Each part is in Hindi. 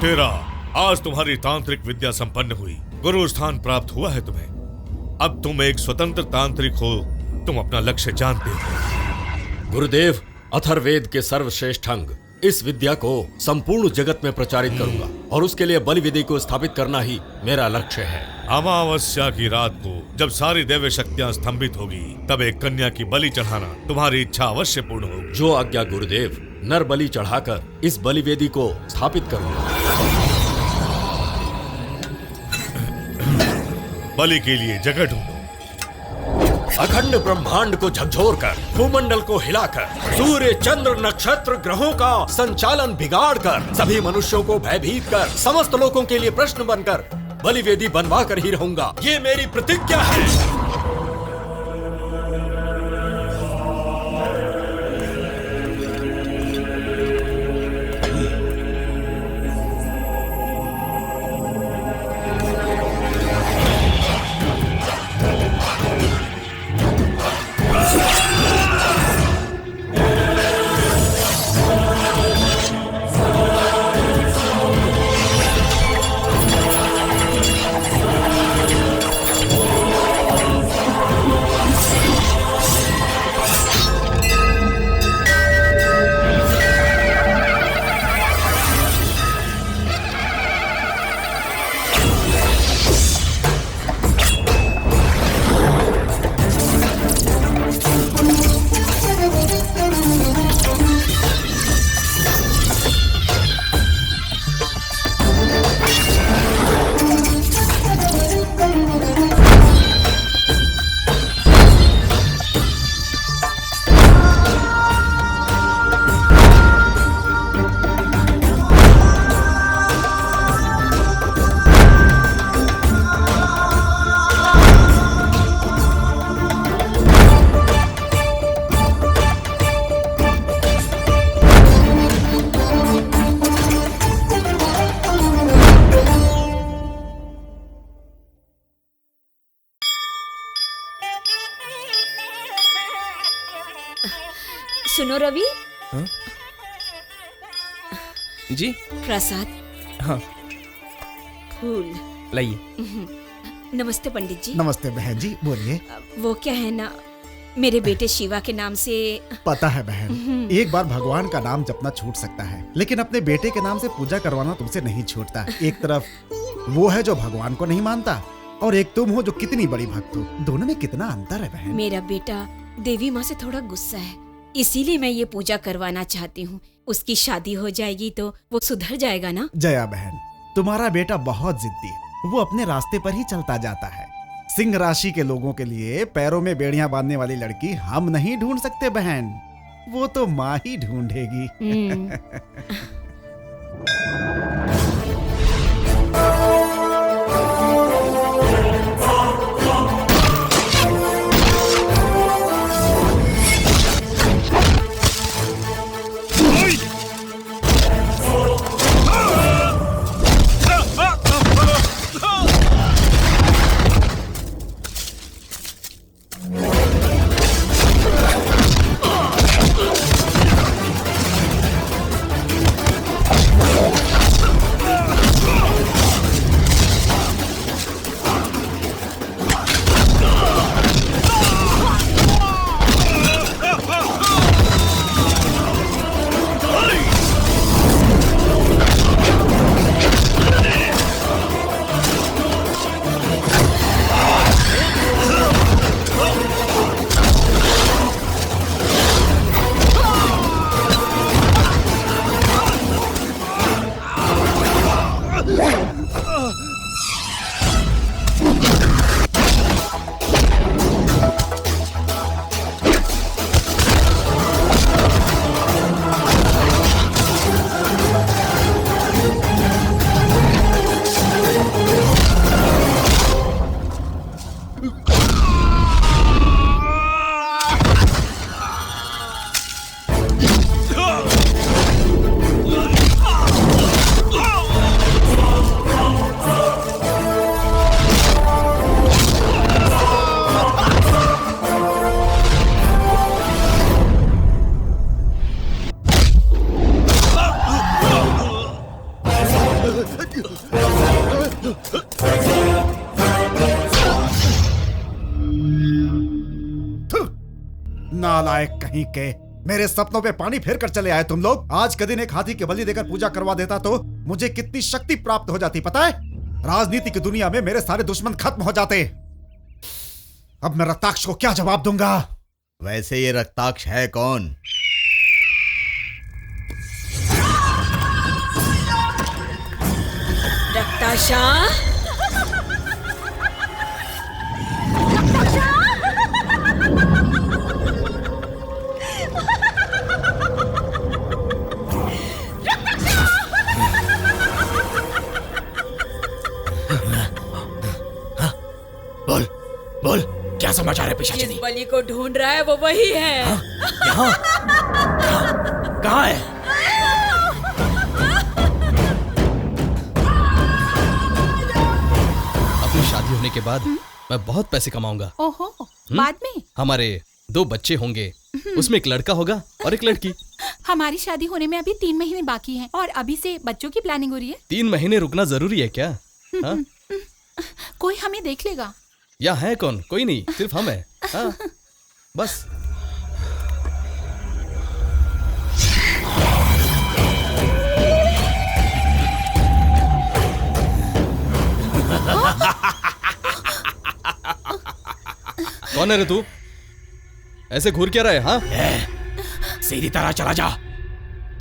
लुटेरा, आज तुम्हारी तांत्रिक विद्या संपन्न हुई, गुरु स्थान प्राप्त हुआ है तुम्हें। अब तुम एक स्वतंत्र तांत्रिक हो, तुम अपना लक्ष्य जानते हो। गुरुदेव, अथर्ववेद के सर्वश्रेष्ठ अंग इस विद्या को संपूर्ण जगत में प्रचारित करूंगा और उसके लिए बलि विधि को स्थापित करना ही मेरा लक्ष्य है। अमावस्या की रात को जब सारी दैव शक्तियां स्तंभित होगी, तब एक कन्या की बलि चढ़ाना तुम्हारी इच्छा अवश्य पूर्ण होगी। जो आज्ञा गुरुदेव, नर बलि चढ़ाकर इस बलि वेदी को स्थापित करूंगा। बलि के लिए जगह ढूंढो। अखंड ब्रह्मांड को झकझोर कर, भूमंडल को हिलाकर, सूर्य चंद्र नक्षत्र ग्रहों का संचालन बिगाड़ कर, सभी मनुष्यों को भयभीत कर, समस्त लोगों के लिए प्रश्न बनकर बलि वेदी बनवा कर ही रहूंगा। ये मेरी प्रतिज्ञा है। सुनो रवि। हाँ? जी प्रसाद। हाँ फूल लाइए। नमस्ते पंडित जी। नमस्ते बहन जी, बोलिए। वो क्या है ना, मेरे बेटे शिवा के नाम से। पता है बहन, एक बार भगवान का नाम जपना छूट सकता है, लेकिन अपने बेटे के नाम से पूजा करवाना तुमसे नहीं छूटता। एक तरफ वो है जो भगवान को नहीं मानता, और एक तुम हो जो कितनी बड़ी भक्त हो। दोनों में कितना अंतर है बहन। मेरा बेटा देवी माँ से थोड़ा गुस्सा है, इसीलिए मैं ये पूजा करवाना चाहती हूँ। उसकी शादी हो जाएगी तो वो सुधर जाएगा ना। जया बहन, तुम्हारा बेटा बहुत जिद्दी है, वो अपने रास्ते पर ही चलता जाता है। सिंह राशि के लोगों के लिए पैरों में बेड़ियां बांधने वाली लड़की हम नहीं ढूंढ सकते बहन, वो तो माँ ही ढूंढेगी। कहीं के। मेरे सपनों पे पानी फेर कर चले आए तुम लोग। आज के दिन एक हाथी की बलि देकर पूजा करवा देता तो मुझे कितनी शक्ति प्राप्त हो जाती पता है। राजनीति की दुनिया में मेरे सारे दुश्मन खत्म हो जाते। अब मैं रक्ताक्ष को क्या जवाब दूंगा? वैसे ये रक्ताक्ष है कौन? रक्ताशा, बोल बोल, क्या समाचार है पिशाचिनी? जिस बलि को ढूंढ रहा है वो वही है। यहाँ? कहाँ है? अपनी शादी होने के बाद मैं बहुत पैसे कमाऊंगा। ओहो, बाद में? हमारे 2 बच्चे होंगे, उसमें एक लड़का होगा और एक लड़की। हमारी शादी होने में अभी 3 महीने बाकी हैं और अभी से बच्चों की प्लानिंग हो रही है। 3 महीने रुकना जरूरी है क्या? हाँ? कोई हमें देख लेगा। या है कौन? कोई नहीं, सिर्फ हम हैं। हाँ, बस। कौन है रे तू? ऐसे घूर क्या रहा है? हाँ, सीधी तरह चला जा,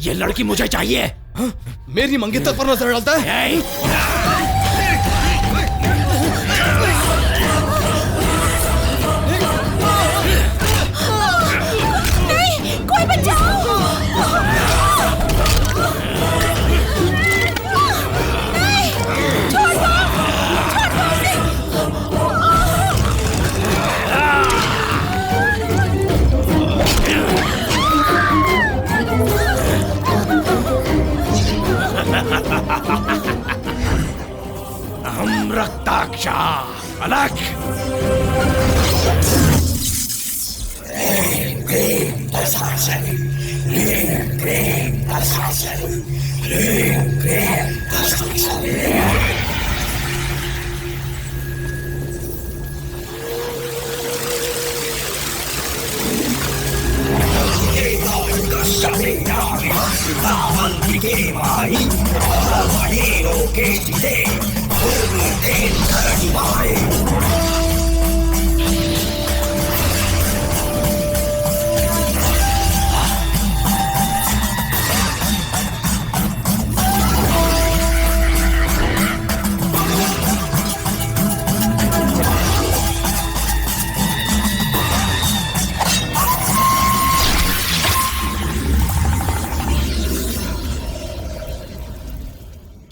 ये लड़की मुझे चाहिए। हाँ? मेरी मंगेतर पर नजर डालता है? कोई बचाओ! हम रक्ताक्षा अलग।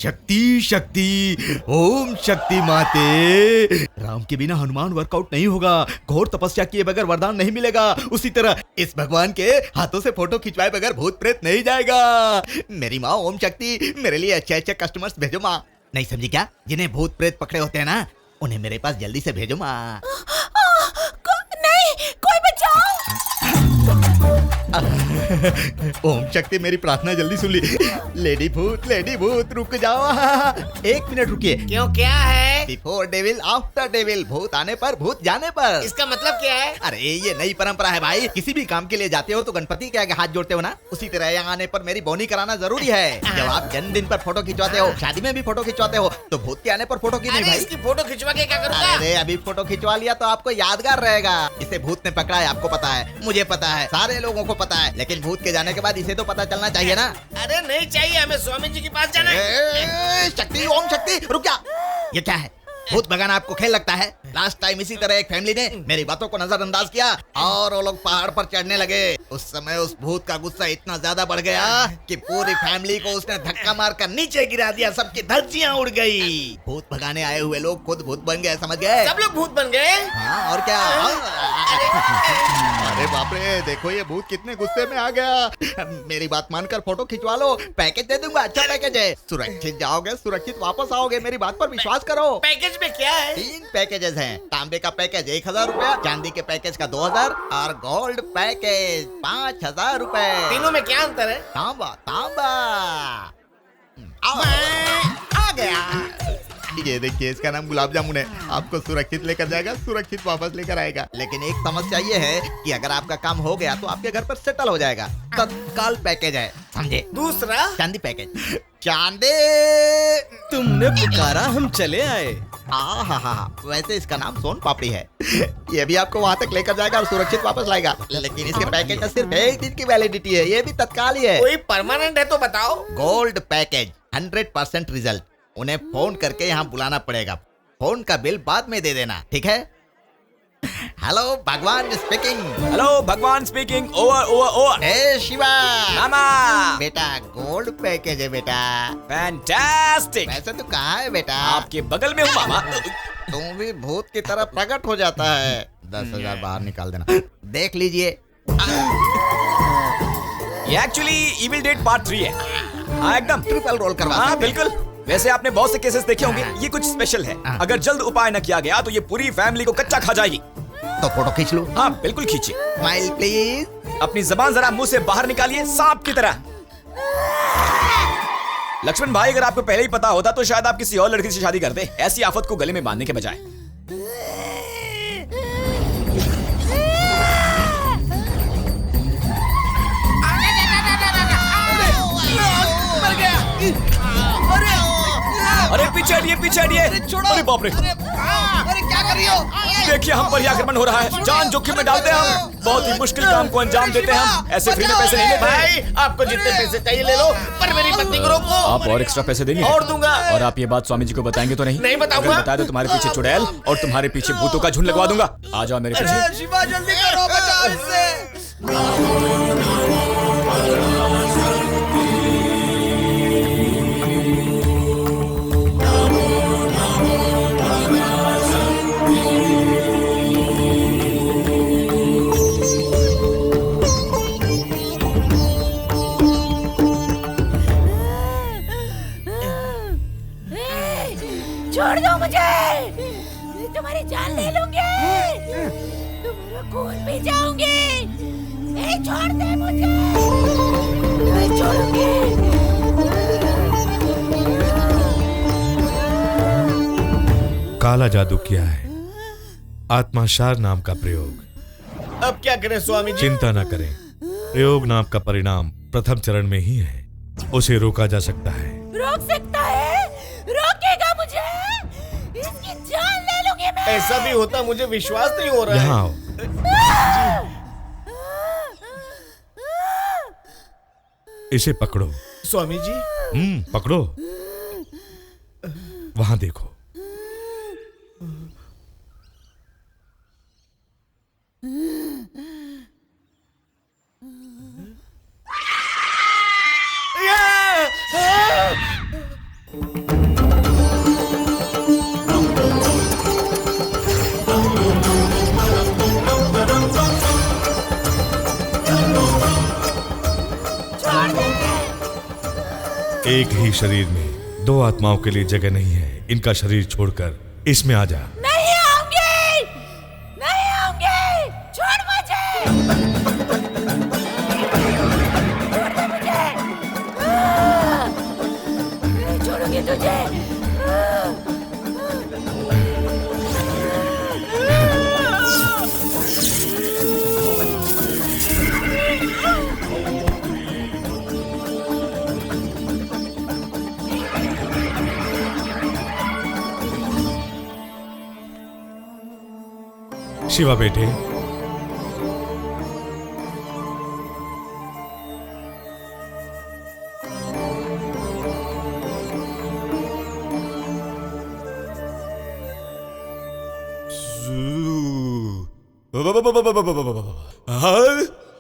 शक्ति शक्ति, ओम शक्ति माते। राम के बिना हनुमान वर्कआउट नहीं होगा, घोर तपस्या किए बगैर वरदान नहीं मिलेगा। उसी तरह इस भगवान के हाथों से फोटो खिंचवाए बगैर भूत प्रेत नहीं जाएगा। मेरी माँ ओम शक्ति, मेरे लिए अच्छे अच्छे कस्टमर्स भेजो माँ। नहीं समझी क्या? जिन्हें भूत प्रेत पकड़े होते हैं ना, उन्हें मेरे पास जल्दी से भेजो माँ। नहीं, कोई बचाओ! ओम शक्ति, मेरी प्रार्थना जल्दी सुन ली। लेडी भूत रुक जाओ। 1 मिनट रुकिए। क्यों, क्या है? बिफोर डेविल आफ्टर डेविल, भूत आने पर भूत जाने पर। इसका मतलब क्या है? अरे ये नई परंपरा है भाई। किसी भी काम के लिए जाते हो तो गणपति के आगे हाथ जोड़ते हो ना, उसी तरह यहाँ आने पर मेरी बोनी कराना जरूरी है। जब आप जन्मदिन पर फोटो खिंचवाते हो, शादी में भी फोटो खिंचवाते हो, तो भूत के आने पर फोटो की नहीं भाई। इसकी फोटो खिंचवा के क्या करूँगा? अरे अभी फोटो खिंचवा लिया तो आपको यादगार रहेगा। इसे भूत ने पकड़ा है, आपको पता है, मुझे पता है, सारे लोगों को पता है, लेकिन भूत के जाने के बाद इसे तो पता चलना चाहिए ना। अरे नहीं चाहिए, हमें स्वामी जी के पास जाना है। शक्ति, ओम शक्ति, रुक जा। ये क्या है? भूत भगाना आपको खेल लगता है? लास्ट टाइम इसी तरह एक फैमिली ने मेरी बातों को नजरअंदाज किया और वो लोग पहाड़ पर चढ़ने लगे। उस समय उस भूत का गुस्सा इतना ज्यादा बढ़ गया कि पूरी फैमिली को उसने धक्का मारकर नीचे गिरा दिया। सबकी धज्जियां उड़ गई। भूत भगाने आए हुए लोग खुद भूत बन गए, समझ गए? सब लोग भूत बन गए? हाँ, और क्या? अरे बाप रे, देखो ये भूत कितने गुस्से में आ गया। मेरी बात मानकर फोटो खिंचवा लो, पैकेज दे दूंगा, अच्छा पैकेज है। सुरक्षित जाओगे, सुरक्षित वापस आओगे, मेरी बात पर विश्वास करो। पैकेज में क्या है? 3 पैकेजेस हैं। तांबे का पैकेज 1000 रुपया, चांदी के पैकेज का 2000 और गोल्ड पैकेज 5000 रुपए। तीनों में क्या अंतर है? तांबा तांबा। आ गया। ये देखिए इसका नाम गुलाब जामुन है। आपको सुरक्षित लेकर जाएगा, सुरक्षित वापस लेकर आएगा। लेकिन एक समस्या ये है कि अगर आपका काम हो गया तो आपके घर पर सेटल हो जाएगा। तत्काल पैकेज है, समझे? दूसरा चांदी पैकेज। चांदी। तुमने पुकारा, हम चले आए। हाँ, वैसे इसका नाम सोन पापड़ी है। ये भी आपको वहाँ तक लेकर जाएगा और सुरक्षित वापस लाएगा। लेकिन इसके पैकेज में सिर्फ 1 दिन की वैलिडिटी है। ये भी तत्काल ही है। कोई परमानेंट है तो बताओ। Gold package, 100% result. उन्हें फोन करके यहाँ बुलाना पड़ेगा। फोन का बिल बाद में दे देना, ठीक है? Hello Bhagwan speaking. Hello Bhagwan speaking. Over over over. ए शिवा। मामा। बेटा गोल्ड पैकेज है बेटा। फैंटास्टिक। वैसे तो कहाँ है बेटा? आपके बगल में हूँ मामा। तुम भी भूत की तरह प्रकट हो जाता है। 10,000 बाहर निकाल देना। देख लीजिए। ये एक्चुअली इविल डेड पार्ट 3 है। हाँ एकदम ट्रिपल रोल करवा। हाँ बिल्कुल। वैसे आपने बहुत से केसेस देखे होंगे, ये कुछ स्पेशल है। अगर जल्द उपाय न किया गया तो ये पूरी फैमिली को कच्चा खा जाएगी। तो फोटो खींच लो। हाँ बिल्कुल खींचिए। Smile please. अपनी जबान जरा मुंह से बाहर निकालिए, सांप की तरह। लक्ष्मण भाई, अगर आपको पहले ही पता होता तो शायद आप किसी और लड़की से शादी करते, ऐसी आफत को गले में बांधने के बजाय। अरे पीछे हटिए, पीछे हटिए। अरे बाप रे, अरे क्या कर रही हो? देखिए हम पर ही आक्रमण हो रहा है। जान जोखिम में डालते हैं हम। बहुत ही मुश्किल काम को अंजाम देते हैं हम। ऐसे फ्री में पैसे नहीं लेते। भाई आपको जितने पैसे चाहिए ले लो, पर मेरी पत्नी को रोको। आप और एक्स्ट्रा पैसे देंगे? और दूंगा। और आप ये बात स्वामी जी को बताएंगे तो नहीं? नहीं बताऊंगा। अगर बता दो तुम्हारे पीछे चुड़ैल और तुम्हारे पीछे भूतों का झुंड लगवा दूंगा। आ जाओ मेरे पीछे। शिवा जल्दी करो, बचाओ इससे। छोड़ दो मुझे, मैं तुम्हारी जान ले लूंगी, तुम्हारा खून पी जाऊंगी। छोड़ दे मुझे, मैं छोड़ूंगी। काला जादू किया है, आत्माशार नाम का प्रयोग। अब क्या करें स्वामी जी? चिंता न करें, प्रयोग नाम का परिणाम प्रथम चरण में ही है। उसे रोका जा सकता है। रोक सकता है? रोकेगा मुझे? इसकी जान ले लूंगी मैं। ऐसा भी होता मुझे विश्वास नहीं हो रहा है। यहाँ आओ। इसे पकड़ो। स्वामी जी। पकड़ो। वहां देखो। एक ही शरीर में 2 आत्माओं के लिए जगह नहीं है। इनका शरीर छोड़कर इसमें आ जा। नहीं आऊंगी, नहीं आऊंगी। छोड़ मुझे, छोड़ दे मुझे। नहीं छोड़ूंगी तुझे। शिवा बेटे,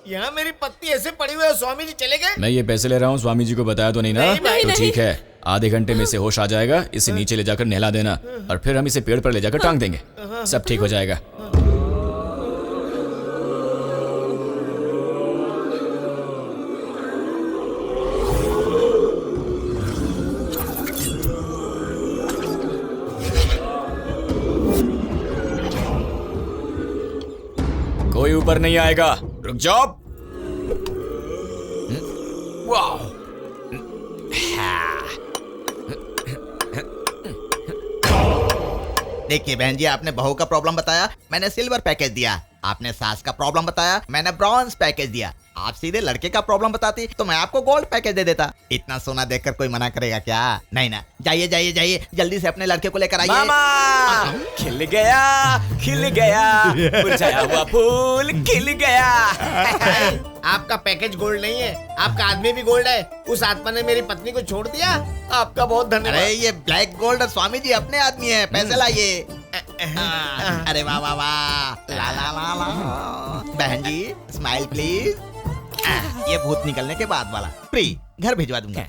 यहाँ मेरी पत्नी ऐसे पड़ी हुई है, स्वामी जी चले गए। मैं ये पैसे ले रहा हूँ, स्वामी जी को बताया तो नहीं ना? नहीं भाई, तो ठीक है, आधे घंटे में इसे होश आ जाएगा। इसे नीचे ले जाकर नहला देना और फिर हम इसे पेड़ पर ले जाकर टांग देंगे। सब ठीक हो जाएगा। कोई ऊपर नहीं आएगा। रुक जाओ। वाह। देखिए बहन जी, आपने बहू का प्रॉब्लम बताया, मैंने सिल्वर पैकेज दिया। आपने सास का प्रॉब्लम बताया, मैंने ब्रॉन्ज पैकेज दिया। आप सीधे लड़के का प्रॉब्लम बताती तो मैं आपको गोल्ड पैकेज दे देता। इतना सोना देखकर कोई मना करेगा क्या? नहीं ना। जाइए जाइए जाइए, जल्दी से अपने लड़के को लेकर आइए। मामा खिल गया मुरझाया हुआ फूल खिल गया। आपका पैकेज गोल्ड नहीं है, आपका आदमी भी गोल्ड है। उस आत्मा ने मेरी पत्नी को छोड़ दिया, आपका बहुत धन्यवाद। अरे ये ब्लैक गोल्ड स्वामी जी अपने आदमी है, पैसे लाइए। अरे वाह वाह वाह, ला ला ला ला। बहन जी स्माइल प्लीज। ये भूत निकलने के बाद वाला फ्री, घर भिजवा दूंगा।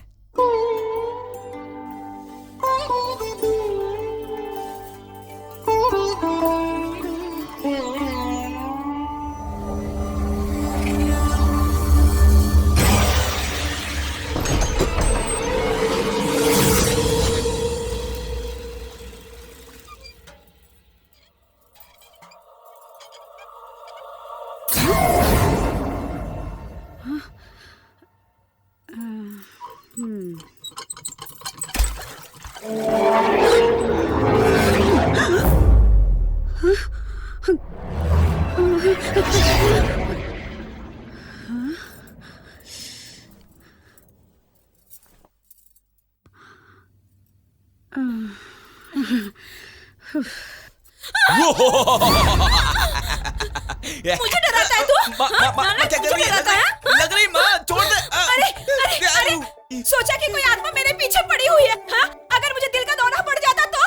मुझे डराता है तू? क्या कर रही है? डराता है? लग रही माँ, छोड़ दे। अरे अरे अरे, सोचा कि कोई आत्मा मेरे पीछे पड़ी हुई है। हाँ? अगर मुझे दिल का दौरा पड़ जाता तो?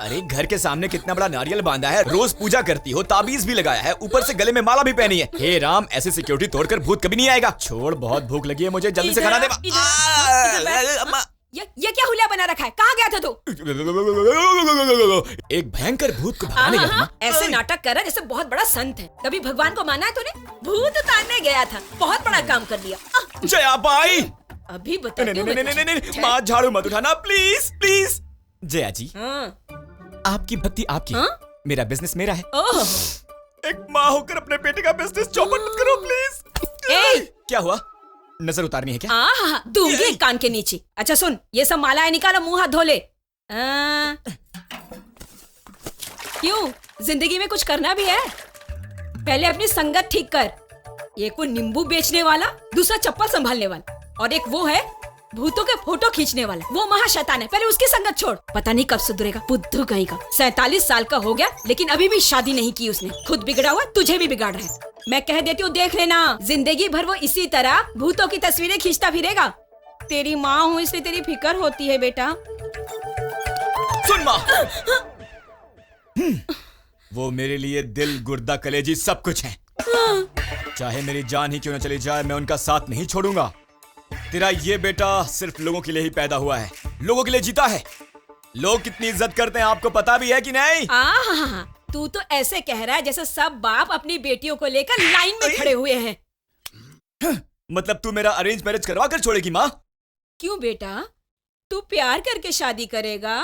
अरे घर के सामने कितना बड़ा नारियल बांधा है, रोज पूजा करती हो, ताबीज भी लगाया है, ऊपर से गले में माला भी पहनी है। हे राम, ऐसे सिक्योरिटी तोड़कर भूत कभी नहीं आएगा। छोड़, बहुत भूख लगी है मुझे, जल्दी से खाना दे। ये क्या हुलिया बना रखा है? कहाँ गया था तू? एक भयंकर भूत को भगाने गया था। ऐसे नाटक कर रहा जैसे बहुत बड़ा संत है। कभी भगवान को माना है तूने? भूत उतारने गया था, बहुत बड़ा काम कर लिया। जया बाई, अभी बता। नहीं, माँ झाड़ू मत उठाना प्लीज प्लीज। जया जी, आपकी भक्ति आपकी, मेरा बिजनेस मेरा है। एक माँ होकर अपने बेटे का बिजनेस चौपट मत करो प्लीज। क्या हुआ? नजर उतारनी है क्या? दूंगी कान के नीचे। अच्छा सुन, ये सब मालाएं निकालो, मुंह हाथ धो ले। क्यों, जिंदगी में कुछ करना भी है? पहले अपनी संगत ठीक कर। एक वो नींबू बेचने वाला, दूसरा चप्पल संभालने वाला, और एक वो है भूतों के फोटो खींचने वाला। वो महाशैतान है, पहले उसकी संगत छोड़। पता नहीं कब सुधरेगा, बुद्धू कहीं का। 47 साल का हो गया लेकिन अभी भी शादी नहीं की उसने। खुद बिगड़ा हुआ, तुझे भी बिगाड़ रहा है। मैं कह देती हूँ, देख लेना, जिंदगी भर वो इसी तरह भूतों की तस्वीरें खींचता फिरेगा। तेरी माँ हूँ इसलिए तेरी फिक्र होती है बेटा। सुन माँ, वो मेरे लिए दिल, गुर्दा, कलेजी सब कुछ है। चाहे मेरी जान ही क्यों न चली जाए, मैं उनका साथ नहीं छोड़ूंगा। तेरा ये बेटा सिर्फ लोगों के लिए ही पैदा हुआ है, लोगों के लिए जीता है। लोग कितनी इज्जत करते हैं आपको पता भी है कि नहीं? तू तो ऐसे कह रहा है जैसे सब बाप अपनी बेटियों को लेकर लाइन में खड़े हुए हैं। मतलब तू मेरा अरेंज मैरिज करवा कर छोड़ेगी माँ? क्यों बेटा, तू प्यार करके शादी करेगा?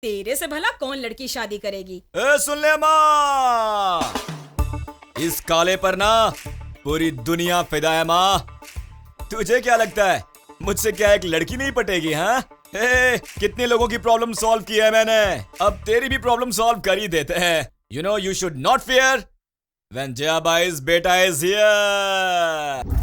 तेरे से भला कौन लड़की शादी करेगी? सुन ले माँ, इस काले पर ना पूरी दुनिया फिदा है माँ। तुझे क्या लगता है मुझसे क्या एक लड़की नहीं पटेगी? हाँ, कितने लोगों की प्रॉब्लम सॉल्व की है मैंने, अब तेरी भी प्रॉब्लम सॉल्व कर ही देते हैं। You know, you should not fear when जयाबाई's बेटा इज हियर।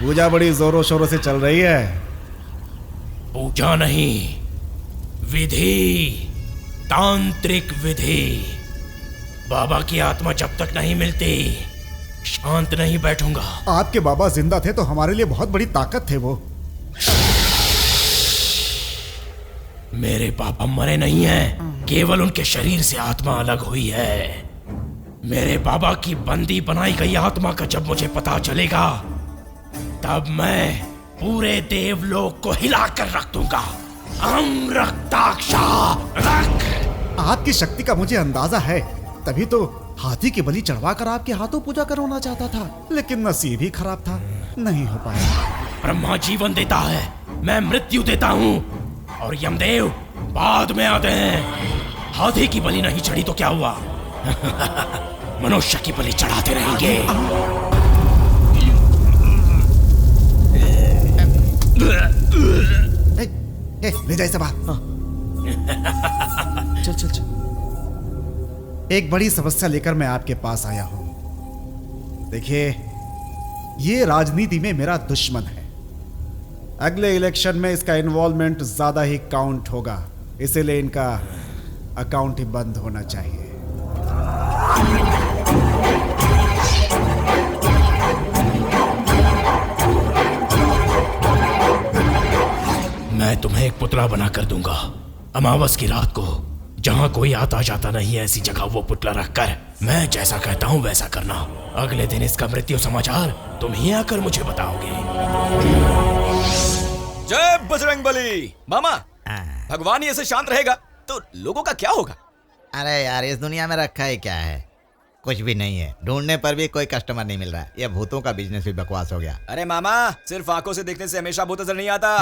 पूजा बड़ी जोरों शोरों से चल रही है। पूजा नहीं, विधि, तांत्रिक विधि। बाबा की आत्मा जब तक नहीं मिलती शांत नहीं बैठूंगा। आपके बाबा जिंदा थे तो हमारे लिए बहुत बड़ी ताकत थे वो। मेरे पापा मरे नहीं हैं, केवल उनके शरीर से आत्मा अलग हुई है। मेरे बाबा की बंदी बनाई गई आत्मा का जब मुझे पता चलेगा, तब मैं पूरे देवलोक को हिलाकर रख दूंगा। रक्ताक्षा रख। आपकी शक्ति का मुझे अंदाजा है, तभी तो हाथी की बलि चढ़वाकर आपके हाथों पूजा करवाना चाहता था, लेकिन नसीब ही खराब था, नहीं हो पाया। ब्रह्मा जीवन देता है, मैं मृत्यु देता हूँ और यमदेव बाद में आते हैं। हाथी की बलि नहीं चढ़ी तो क्या हुआ? मनुष्य की बलि चढ़ाते रहेंगे। ले जाए सब। चल चल चल। एक बड़ी समस्या लेकर मैं आपके पास आया हूं। देखिए, ये राजनीति में मेरा दुश्मन है। अगले इलेक्शन में इसका इन्वॉल्वमेंट ज्यादा ही काउंट होगा, इसीलिए इनका अकाउंट ही बंद होना चाहिए। मैं तुम्हें एक पुतला बना कर दूंगा। अमावस की रात को जहां कोई आता जाता नहीं है, ऐसी जगह वो पुतला रखकर मैं जैसा कहता हूं वैसा करना। अगले दिन इसका मृत्यु समाचार तुम ही आकर मुझे बताओगे। जय बजरंगबली। मामा, भगवान ही ऐसे शांत रहेगा तो लोगों का क्या होगा? अरे यार, इस दुनिया में रखा है क्या है? कुछ भी नहीं है। ढूंढने पर भी कोई कस्टमर नहीं मिल रहा। ये भूतों का बिजनेस भी बकवास हो गया। अरे मामा, सिर्फ आंखों से देखने से हमेशा भूत नजर नहीं आता।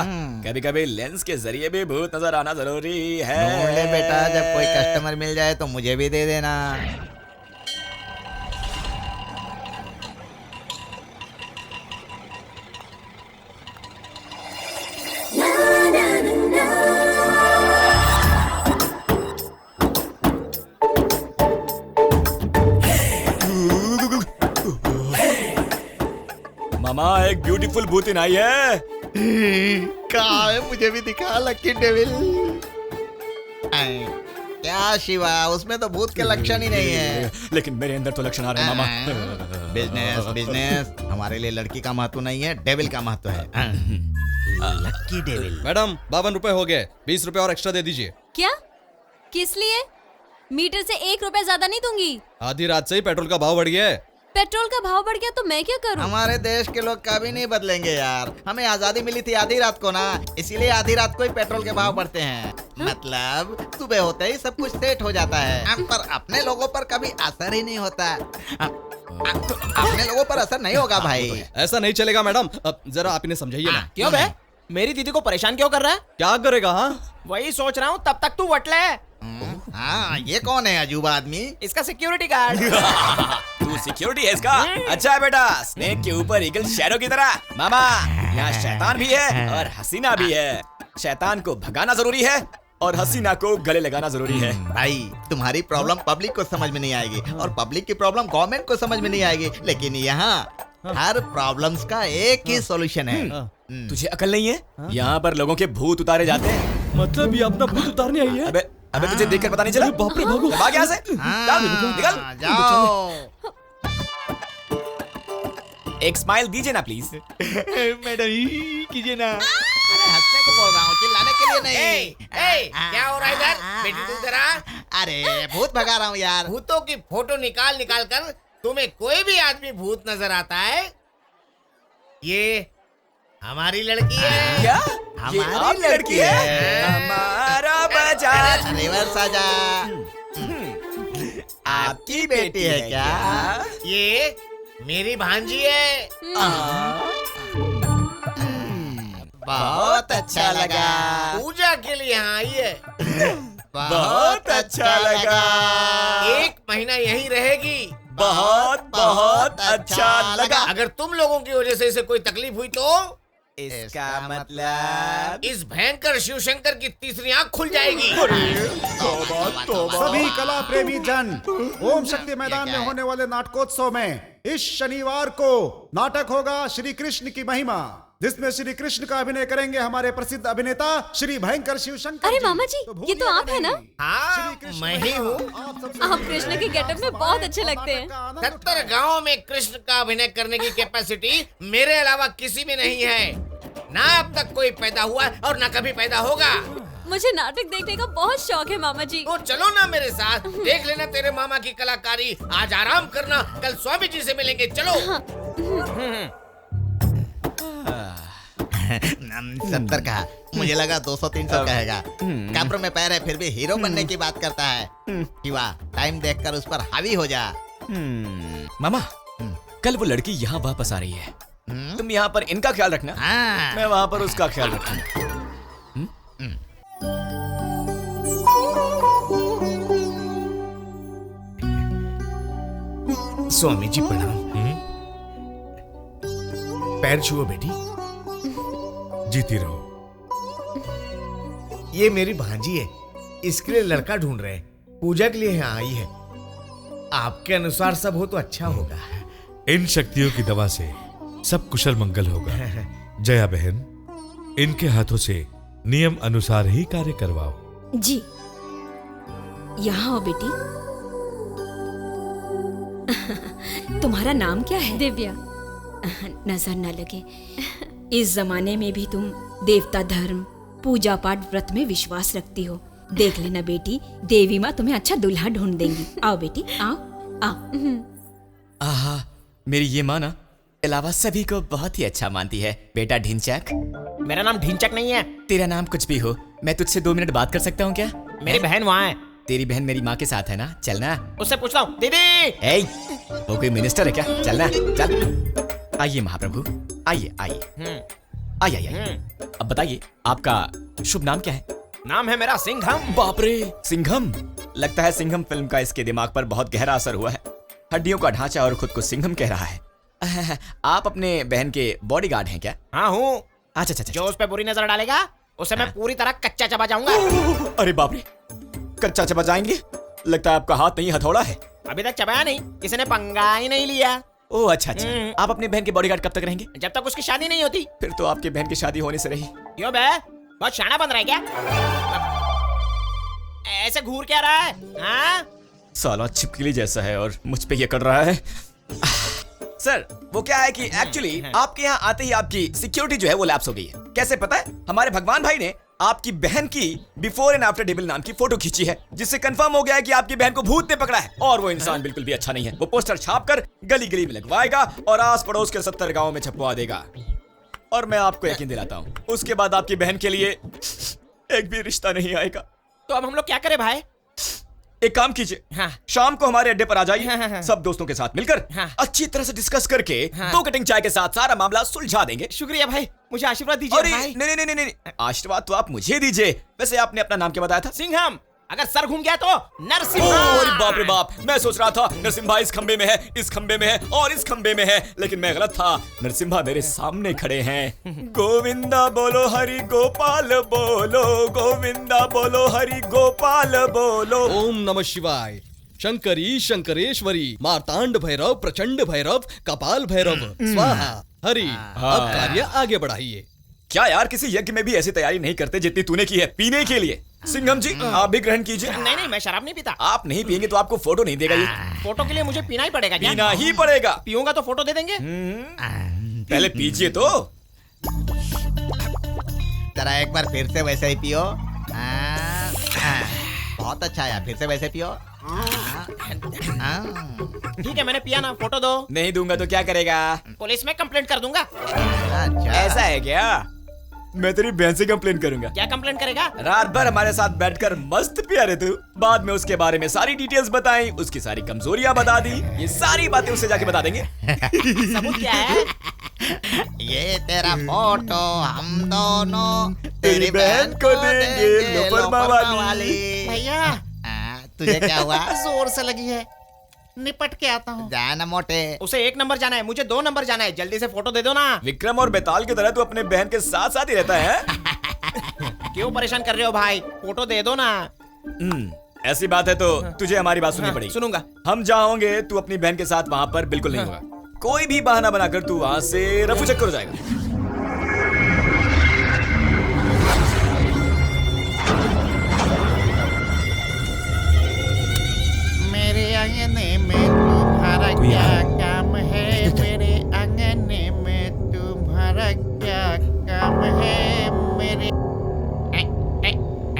कभी कभी लेंस के जरिए भी भूत नजर आना जरूरी है। ढूंढ ले बेटा, जब कोई कस्टमर मिल जाए तो मुझे भी दे देना। मामा, एक ब्यूटीफुल भूतिन आई है। कहाँ है? मुझे भी दिखा लकी डेविल। क्या शिवा, उसमें तो भूत के लक्षण ही नहीं है। लेकिन मेरे अंदर तो लक्षण आ रहे हैं मामा। बिजनेस बिजनेस, हमारे लिए लड़की का महत्व नहीं है, डेविल का महत्व है। Lucky devil. मैडम 52 रुपए हो गए, 20 रुपए और एक्स्ट्रा दे दीजिए। क्या? किस लिए? मीटर से 1 रुपया ज्यादा नहीं दूंगी। आधी रात से ही पेट्रोल का भाव बढ़ गया है। पेट्रोल का भाव बढ़ गया तो मैं क्या करूं? हमारे देश के लोग कभी नहीं बदलेंगे यार। हमें आजादी मिली थी आधी रात को ना, इसीलिए आधी रात को ही पेट्रोल के भाव बढ़ते हैं। मतलब सुबह होते ही सब कुछ सेट हो जाता है, पर अपने लोगों पर कभी असर ही नहीं होता। अपने लोगों पर असर नहीं होगा भाई। ऐसा नहीं चलेगा मैडम, अब जरा आप इन्हें समझाइए ना। क्यों बे? मेरी दीदी को परेशान क्यों कर रहा है? क्या करेगा? हाँ, वही सोच रहा हूँ, तब तक तू वटले। हाँ, ये कौन है अजूबा आदमी? इसका सिक्योरिटी गार्ड। तू सिक्योरिटी है इसका? अच्छा है बेटा, स्नेक के ऊपर ईगल शैडो की तरह। मामा, यहाँ शैतान भी है और हसीना भी है। शैतान को भगाना जरूरी है और हसीना को गले लगाना जरूरी है। भाई, तुम्हारी प्रॉब्लम पब्लिक को समझ में नहीं आएगी और पब्लिक की प्रॉब्लम गवर्नमेंट को समझ में नहीं आएगी, लेकिन यहाँ हर प्रॉब्लम्स का एक ही सॉल्यूशन है। तुझे अकल नहीं है? यहाँ पर लोगों के भूत उतारे जाते हैं। मतलब ये अपना भूत उतारने आई है? अबे तुझे देखकर पता नहीं चला? बाप रे, भागो। भाग यहाँ से। निकल। जाओ। एक स्माइल दीजिए ना प्लीज। मैडम कीजिए ना। अरे हंसने को बोल रहा हूँ, चिल्लाने के लिए नहीं। क्या हो रहा है इधर? बेटी तू जरा। अरे भूत भगा रहा हूँ यार। भूतों की फोटो निकाल निकाल कर तुम्हें कोई भी आदमी भूत नजर आता है? ये हमारी लड़की है। क्या? हमारी लड़की है। हमारा बजाज रिवर्स आजा। आपकी बेटी है क्या? ये मेरी भांजी है। बहुत अच्छा लगा। पूजा के लिए यहाँ आई है। बहुत अच्छा लगा। 1 महीना यहीं रहेगी। बहुत बहुत अच्छा लगा। अगर तुम लोगों की वजह से इसे कोई तकलीफ हुई तो इसका मतलब इस भयंकर शिव शंकर की तीसरी आंख खुल जाएगी। सभी कला प्रेमी जन, ओम शक्ति मैदान में होने वाले नाटकोत्सव में इस शनिवार को नाटक होगा श्री कृष्ण की महिमा, जिसमें श्री कृष्ण का अभिनय करेंगे हमारे प्रसिद्ध अभिनेता श्री भयंकर शिव शंकर। अरे मामा जी, ये तो आप है ना? हाँ, मैं ही हूँ। आप कृष्ण के गेटअप में बहुत अच्छे लगते हैं। 70 गाँव में कृष्ण का अभिनय करने की कैपेसिटी मेरे अलावा किसी में नहीं है। ना अब तक कोई पैदा हुआ और ना कभी पैदा होगा। मुझे नाटक देखने का बहुत शौक है मामा जी। तो चलो ना मेरे साथ, देख लेना तेरे मामा की कलाकारी। आज आराम करना, कल स्वामी जी से मिलेंगे। चलो। 70 कहा, मुझे लगा 200-300 कहेगा। कब्र में पैर है फिर भी हीरो बनने की बात करता है। शिवा, टाइम देखकर उस पर हावी हो जा। मामा, कल वो लड़की यहाँ वापस आ रही है। तुम यहाँ पर इनका ख्याल रखना, मैं वहाँ पर उसका ख्याल रखूंगा। स्वामी जी प्रणाम। पैर छुओ बेटी। जीती रहो। ये मेरी भांजी है, इसके लिए लड़का ढूंढ रहे हैं, पूजा के लिए यहाँ आई है। आपके अनुसार सब हो तो अच्छा होगा। इन शक्तियों की दवा से सब कुशल मंगल होगा। जया बहन, इनके हाथों से नियम अनुसार ही कार्य करवाओ। जी, यहाँ आओ बेटी। तुम्हारा नाम क्या है? दिव्या। नजर न लगे, इस जमाने में भी तुम देवता धर्म, पूजा पाठ, व्रत में विश्वास रखती हो। देख लेना बेटी, देवी माँ तुम्हें अच्छा दूल्हा ढूंढ देंगी। आओ बेटी, आओ आओ। आहा, मेरी ये माँ ना अलावा सभी को बहुत ही अच्छा मानती है। बेटा ढिंचक। मेरा नाम ढिंचक नहीं है। तेरा नाम कुछ भी हो, मैं तुझसे 2 मिनट बात कर सकता हूँ क्या? मेरी बहन वहाँ है। तेरी बहन मेरी माँ के साथ है ना? चलना। उससे पूछता हूँ। दीदी, ए, वो कोई मिनिस्टर है क्या? चलना, चल। आइए महाप्रभु, आइए आइए आइए आइए। अब बताइए, आपका शुभ नाम क्या है? नाम है मेरा सिंघम। बाप रे, सिंघम। लगता है सिंघम फिल्म का इसके दिमाग पर बहुत गहरा असर हुआ है। हड्डियों का ढांचा और खुद को सिंघम कह रहा है। आप अपने बहन के बॉडीगार्ड हैं क्या? हाँ हूँ। अच्छा अच्छा। जो उस पे बुरी नजर डालेगा उसे मैं पूरी तरह कच्चा चबा जाऊंगा। अरे बाप रे, कच्चा चबा जाएंगे? लगता है आपका हाथ नहीं हथौड़ा है। अभी तक चबाया नहीं, किसी ने पंगा ही नहीं लिया। ओह अच्छा अच्छा। आप अपनी बहन के बॉडीगार्ड कब तक रहेंगे? जब तक उसकी शादी नहीं होती। फिर तो आपकी बहन की शादी होने से रही। क्यों बे, बहुत शाना बन रहा है क्या? ऐसे घूर क्या रहा है? हाँ? साला छिपकली जैसा है और मुझ पे ये कर रहा है। सर, वो क्या है कि एक्चुअली आपके यहाँ आते ही आपकी सिक्योरिटी जो है वो लैप्स हो गई है। कैसे पता है? हमारे भगवान भाई ने आपकी बहन की बिफोर एंड आफ्टर डेबिल नाम की फोटो खींची है, जिससे कंफर्म हो गया है कि आपकी बहन को भूत ने पकड़ा है और वो इंसान बिल्कुल भी अच्छा नहीं है। वो पोस्टर छापकर गली गली में लगवाएगा और आस पड़ोस के 70 गाँव में छपवा देगा। और मैं आपको यकीन दिलाता हूँ, उसके बाद आपकी बहन के लिए एक भी रिश्ता नहीं आएगा। तो अब हम लोग क्या करें भाई? एक काम कीजिए, हाँ। शाम को हमारे अड्डे पर आ जाइए। हाँ। सब दोस्तों के साथ मिलकर अच्छी तरह से डिस्कस करके 2 कटिंग चाय के साथ सारा मामला सुलझा देंगे। शुक्रिया भाई, मुझे आशीर्वाद दीजिए। अरे भाई। नहीं, आशीर्वाद तो आप मुझे दीजिए। वैसे आपने अपना नाम क्या बताया था? सिंघम। अगर सर घूम गया तो नरसिम्हा। अरे बाप रे बाप, मैं सोच रहा था नरसिम्हा इस खंबे में है, इस खंबे में है और इस खंबे में है, लेकिन मैं गलत था। नरसिम्हा मेरे सामने खड़े हैं। गोविंदा बोलो हरि गोपाल बोलो, गोविंदा बोलो हरि गोपाल बोलो। ओम नमः शिवाय। शंकरी शंकरेश्वरी, मार्तांड भैरव, प्रचंड भैरव, कपाल भैरव, स्वाहा। हरि, अब कार्य आगे बढ़ाइए। क्या यार, किसी यज्ञ में भी ऐसी तैयारी नहीं करते जितनी तूने की है पीने के लिए। सिंघम जी, आप भी ग्रहण कीजिए। नहीं, मैं शराब नहीं पीता। आप नहीं पिएंगे तो आपको फोटो नहीं देगा ये। फोटो के लिए मुझे पीना ही पड़ेगा क्या? पीना ही पड़ेगा। पीऊंगा तो फोटो दे देंगे। पहले पीजिए तो। जरा एक बार फिर से वैसे ही पियो। बहुत अच्छा है, फिर से वैसे पियो। ठीक है, मैंने पिया ना, फोटो दो। नहीं दूंगा तो क्या करेगा? पुलिस में कंप्लेंट कर दूंगा। ऐसा है क्या? मैं तेरी बहन से कंप्लेन करूंगा। क्या कंप्लेंट करेगा? रात भर हमारे साथ बैठकर मस्त पिया रहे तू, बाद में उसके बारे में सारी डिटेल्स बताई, उसकी सारी कमजोरियां बता दी। ये सारी बातें उससे जाके बता देंगे। सबूत क्या है? ये तेरा फोटो हम दोनों तेरी बहन को देंगे लोफरमा वाली। भैया, तुझे क्या हुआ? जोर से लगी है, निपट के आता हूँ। जाना मोटे। उसे 1 नंबर जाना है, मुझे 2 नंबर जाना है। जल्दी से फोटो दे दो ना। विक्रम और बेताल की तरह तू अपने बहन के साथ साथ ही रहता है। क्यों परेशान कर रहे हो भाई? फोटो दे दो ना। ऐसी बात है तो तुझे हमारी बात सुननी पड़ेगी। सुनूंगा। हम जहाँ होंगे तू अपनी बहन के साथ वहाँ पर बिल्कुल नहीं होगा। कोई भी बहाना बनाकर तू वहाँ से रफू चक्कर हो जाएगा। मेरे आंगने में तुम्हारा क्या काम है? मेरे आंगने में तुम्हारा क्या काम है? मेरे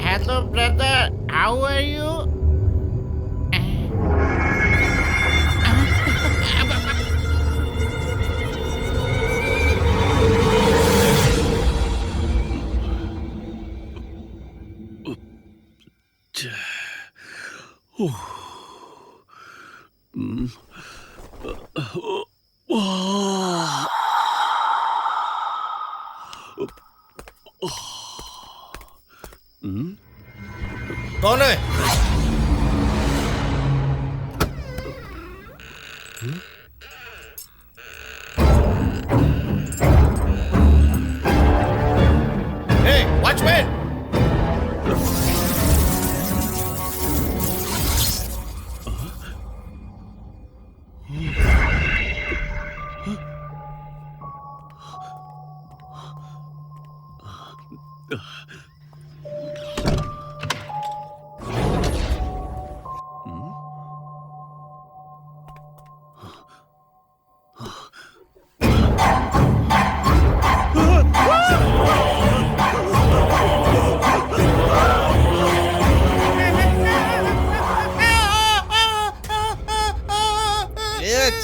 hello brother, how are you? कौन है? वॉचमैन!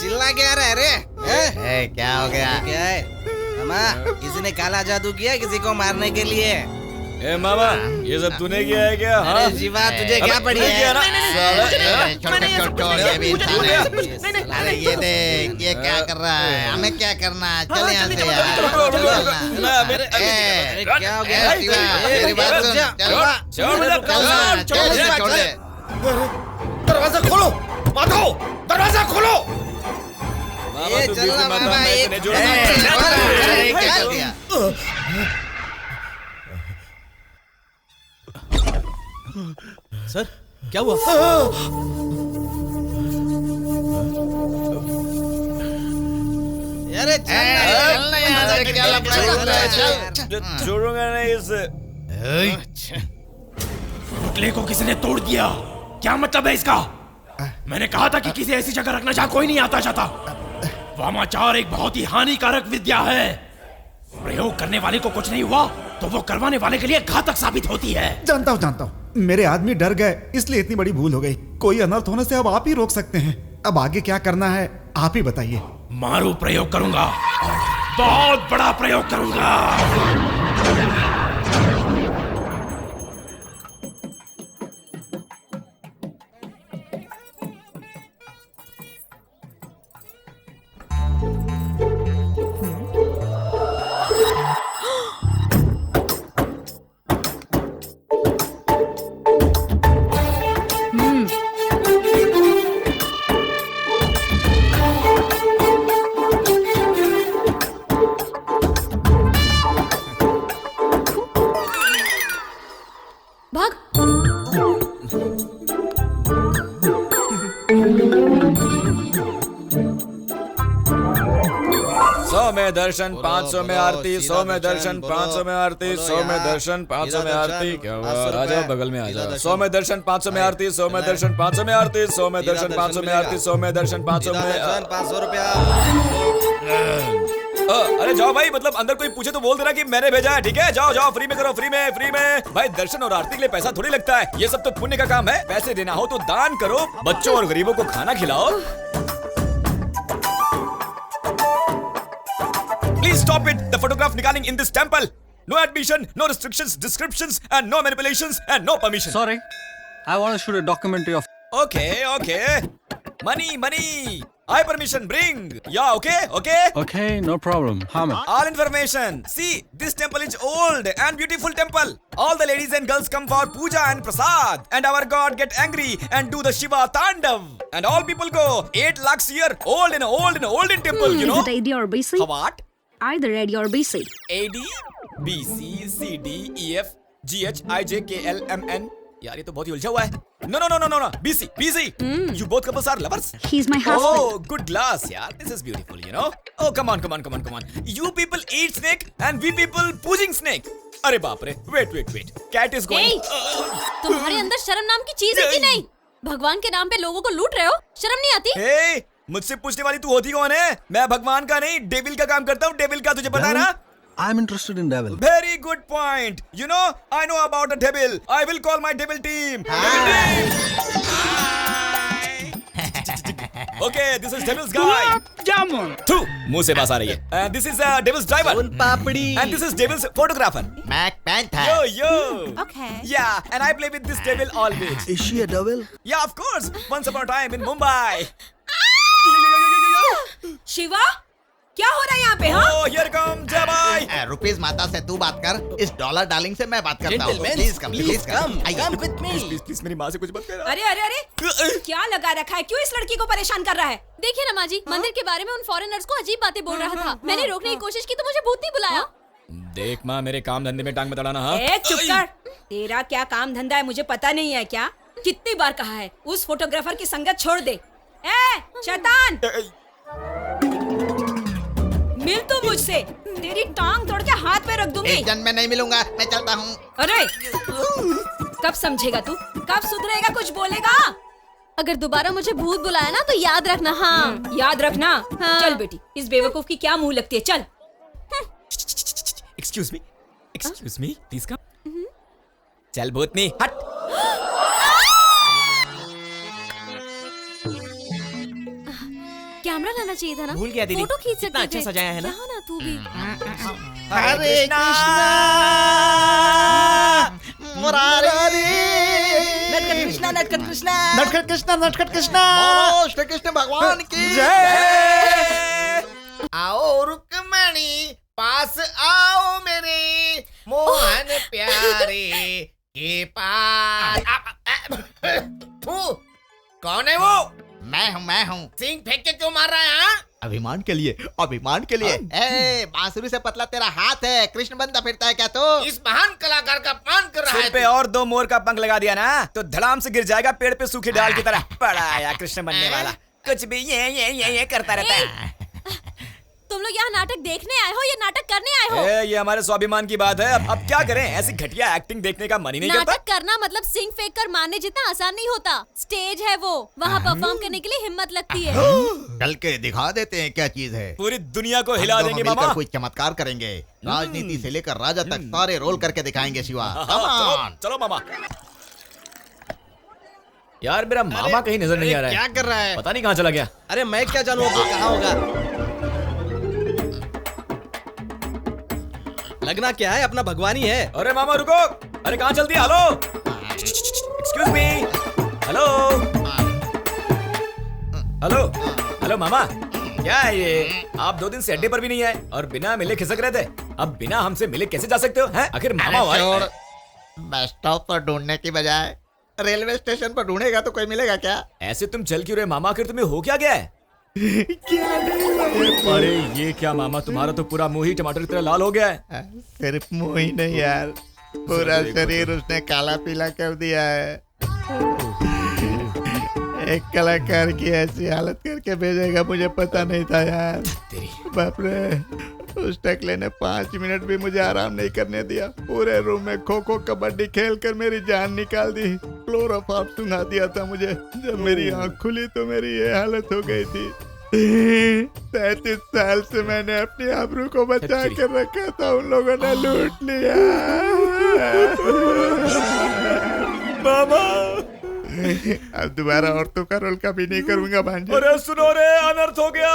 चिल्ला क्या रहा है रे? क्या हो गया? क्या है मामा? किसी ने काला जादू किया किसी को मारने के लिए? ए मामा, ये सब तूने किया है क्या? हाँ? अरे शिवा, तुझे क्या पड़ी है? अरे ये देख, ये क्या कर रहा है? हमें क्या करना है? चल यहाँ से यार। क्या हो गया शिवा? मेरी बात सुन। छोड़ दे। दरवाजा खोलो, माधव! दरवाजा खोलो! ये चल रहा मामा, अरे क्या कर दिया? सर, क्या हुआ? अरे चलना यहाँ से, क्या लफड़ा चल रहा है? छोड़ूंगा नहीं इसे। पुतले को किसी ने तोड़ दिया। क्या मतलब है इसका? मैंने कहा था कि किसी ऐसी जगह रखना जहाँ कोई नहीं आता जाता। वामाचार एक बहुत ही हानिकारक विद्या है। प्रयोग करने वाले को कुछ नहीं हुआ तो वो करवाने वाले के लिए घातक साबित होती है। जानता हूँ। मेरे आदमी डर गए, इसलिए इतनी बड़ी भूल हो गई। कोई अनर्थ होने से अब आप ही रोक सकते हैं। अब आगे क्या करना है आप ही बताइए। मारू प्रयोग करूंगा, बहुत बड़ा प्रयोग करूंगा। दर्शन 500 में आरती, 100 में दर्शन, 500 में आरती, 100 में दर्शन, 500 में आरती। क्या हुआ? आ जाओ बगल में आ जाओ। 100 में दर्शन, 500 में आरती, 100 में दर्शन, 500 में आरती, 100 में दर्शन, 500 में आरती, 100 में दर्शन, 500 में 500 रुपया। अरे जाओ भाई, मतलब अंदर कोई पूछे तो बोल देना कि मैंने भेजा है, ठीक है? जाओ जाओ, फ्री में करो, फ्री में। भाई दर्शन और आरती के लिए पैसा थोड़ी लगता है, ये सब तो पुण्य का काम है। पैसे देना हो तो दान करो, बच्चों और गरीबों को खाना खिलाओ। Please stop it! The photograph निकालिंग in this temple. No admission, no restrictions, descriptions, and no manipulations, and no permission. Sorry, I want to shoot a documentary of. Okay. Money. I permission bring. Yeah, okay. Okay, no problem. How much? All information. See, this temple is old and beautiful temple. All the ladies and girls come for puja and prasad, and our God get angry and do the Shiva Tandav, and all people go 8 lakhs year old in olden temple. You know? Is it AD or BC? What? Either AD or BC. AD, BC, CD, EF, GH, IJ, KL, MN. यार ये तो बहुत ही उलझा हुआ है। No. BC. You both couples are lovers. He's my husband. Oh, good glass, यार. This is beautiful, you know. Oh, come on. You people eat snake and we people पूजिंग snake. अरे बाप रे. Wait. Cat is going. तुम्हारे अंदर शर्म नाम की चीज है कि नहीं? भगवान के नाम पे लोगों को लूट रहे हो, शर्म नहीं आती? Hey, मुझसे पूछने वाली तू होती कौन है? मैं भगवान का नहीं, डेविल का काम करता हूँ। डेविल का तुझे पता है ना? I'm interested in devil. Very good point. You know, I know about the devil. I will call my devil team. Okay, this is devil's guy. Jamon. Two. मुंह से बात आ रही है. And this is devil's driver. उन पापड़ी. And this is devil's photographer. Mac Panther. Yo. Okay. Yeah, and I play with this devil always. Is she a devil? Yeah, of course. Once upon a time in Mumbai. Shiva, क्या हो रहा है यहाँ पे? हाँ here come जय भाई। रुपीज माता से तू बात कर, इस डॉलर डार्लिंग से मैं बात करता हूँ। Gentlemen, please come, please please come. come with me। Please मेरी माँ से कुछ मत कहना। अरे अरे अरे क्या लगा रखा है? क्यों इस लड़की को परेशान कर रहा है? देखिए ना माँ जी, मंदिर के बारे में उन फॉरेनर्स को अजीब बातें बोल रहा था। मैंने रोकने की कोशिश की तो मुझे भूत नहीं बुलाया। देख माँ, मेरे काम धंधे में टांग मत अड़ाना। हाँ ए चुप कर। तेरा क्या काम धंधा है मुझे पता नहीं है क्या? कितनी बार कहा है उस फोटोग्राफर की संगत छोड़ दे। ए शैतान, मिल तू मुझसे, तेरी टांग तोड़ के हाथ पे रख दूंगी। इस जन्म में नहीं मिलूंगा, मैं चलता हूँ। अरे कब समझेगा तू? कब सुधरेगा? कुछ बोलेगा? अगर दोबारा मुझे भूत बुलाया ना तो याद रखना। हाँ याद रखना। हाँ। चल बेटी, इस बेवकूफ की क्या मुंह लगती है? चल। Excuse me please come. चल भूतनी हट। कैमरा लाना चाहिए था ना। भूल गया दीदी। फोटो खींच सकते कितना अच्छा थे। सजाया है ना। क्या ना तू भी। हरे कृष्णा मुरारी, नटखट कृष्णा, नटखट कृष्णा, नटखट कृष्णा, नटखट कृष्णा। बोलो श्री कृष्ण भगवान की जय। आओ रुक्मणी, पास आओ मेरे मोहन प्यारे के पास। कौन है वो? मैं हूँ। सिंह फेंक के क्यों मार रहा है? हाँ? अभिमान के लिए, अभिमान के लिए। ए, बांसुरी से पतला तेरा हाथ है, कृष्ण बनता फिरता है क्या तू? इस महान कलाकार का अपमान कर रहा सिर है पे तू। और 2 मोर का पंख लगा दिया ना तो धड़ाम से गिर जाएगा पेड़ पे सूखी डाल की तरह। बड़ा आया कृष्ण बनने वाला, कुछ भी ये करता रहता है। तुम लोग यहाँ नाटक देखने आए हो या नाटक करने आए हो? ये हमारे स्वाभिमान की बात है। अब क्या करें, ऐसी घटिया एक्टिंग देखने का मन ही नहीं करता। नाटक करना मतलब सिंग फेंक कर मारने जितना आसान नहीं होता। स्टेज है वो, वहाँ परफॉर्म करने के लिए हिम्मत लगती है। चल के दिखा देते हैं क्या चीज है। पूरी दुनिया को हिला देंगे मामा। कोई चमत्कार करेंगे, राजनीति से लेकर राजा तक सारे रोल करके दिखाएंगे शिवा। चलो मामा। यार मेरा मामा कहीं नजर नहीं आ रहा है। क्या कर रहा है? पता नहीं कहाँ चला गया। अरे मैं क्या जानूँ कहाँ होगा। लगना क्या है, अपना भगवान ही है। अरे मामा रुको। अरे कहाँ चलती है? Hello excuse me. Hello hello hello मामा, क्या है ये? आप 2 दिन से अड्डे पर भी नहीं आए और बिना मिले खिसक रहे थे। अब बिना हमसे मिले कैसे जा सकते हो? हैं? आखिर मामा हुआ। बस स्टॉप पर ढूंढने की बजाय रेलवे स्टेशन पर ढूंढेगा तो कोई मिलेगा क्या? ऐसे तुम चल क्यों रहे मामा? आखिर तुम्हें हो क्या गया है? क्या नहीं। अरे ये क्या मामा, तुम्हारा तो पूरा मुंह ही टमाटर की तरह लाल हो गया है। सिर्फ मुंह ही नहीं यार, पूरा शरीर उसने काला पीला कर दिया है। एक कलाकार की ऐसी हालत करके भेजेगा मुझे पता नहीं था यार। बाप रे, उस टकले ने 5 मिनट भी मुझे आराम नहीं करने दिया। पूरे रूम में खो खो कबड्डी खेल कर मेरी जान निकाल दी। क्लोरोफॉर्म सुंघा दिया था मुझे। जब मेरी आंख खुली तो मेरी ये हालत हो गई थी। 33 साल से मैंने अपनी आबरू को बचा कर रखा था, उन लोगों ने लूट लिया। मामा अब दोबारा औरतों का रोल कभी नहीं करूंगा भांजे। अरे सुनो रे, अनर्थ हो गया।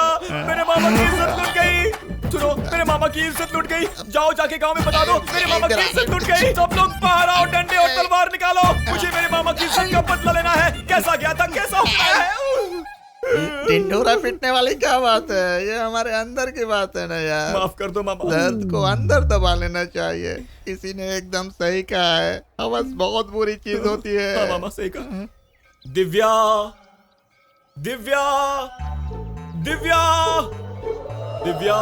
मेरे मामा की इज्जत लूट गई। सुनो, मेरे मामा की इज्जत लूट गई। जाओ जाके गांव में बता दो मेरे मामा की इज्जत लूट गई। सब लोग बाहर आओ, डंडे और तलवार निकालो। मुझे मेरे मामा की इज्जत का बदला लेना है। कैसा गया था, कैसा हुआ है? ढिंढोरा पीटने वाली क्या बात है? ये हमारे अंदर की बात है ना यार। माफ कर दो मामा। दर्द को अंदर दबा लेना चाहिए। किसी ने एकदम सही कहा है, हवस बहुत बुरी चीज होती है। हाँ मामा सही कहा। दिव्या दिव्या दिव्या दिव्या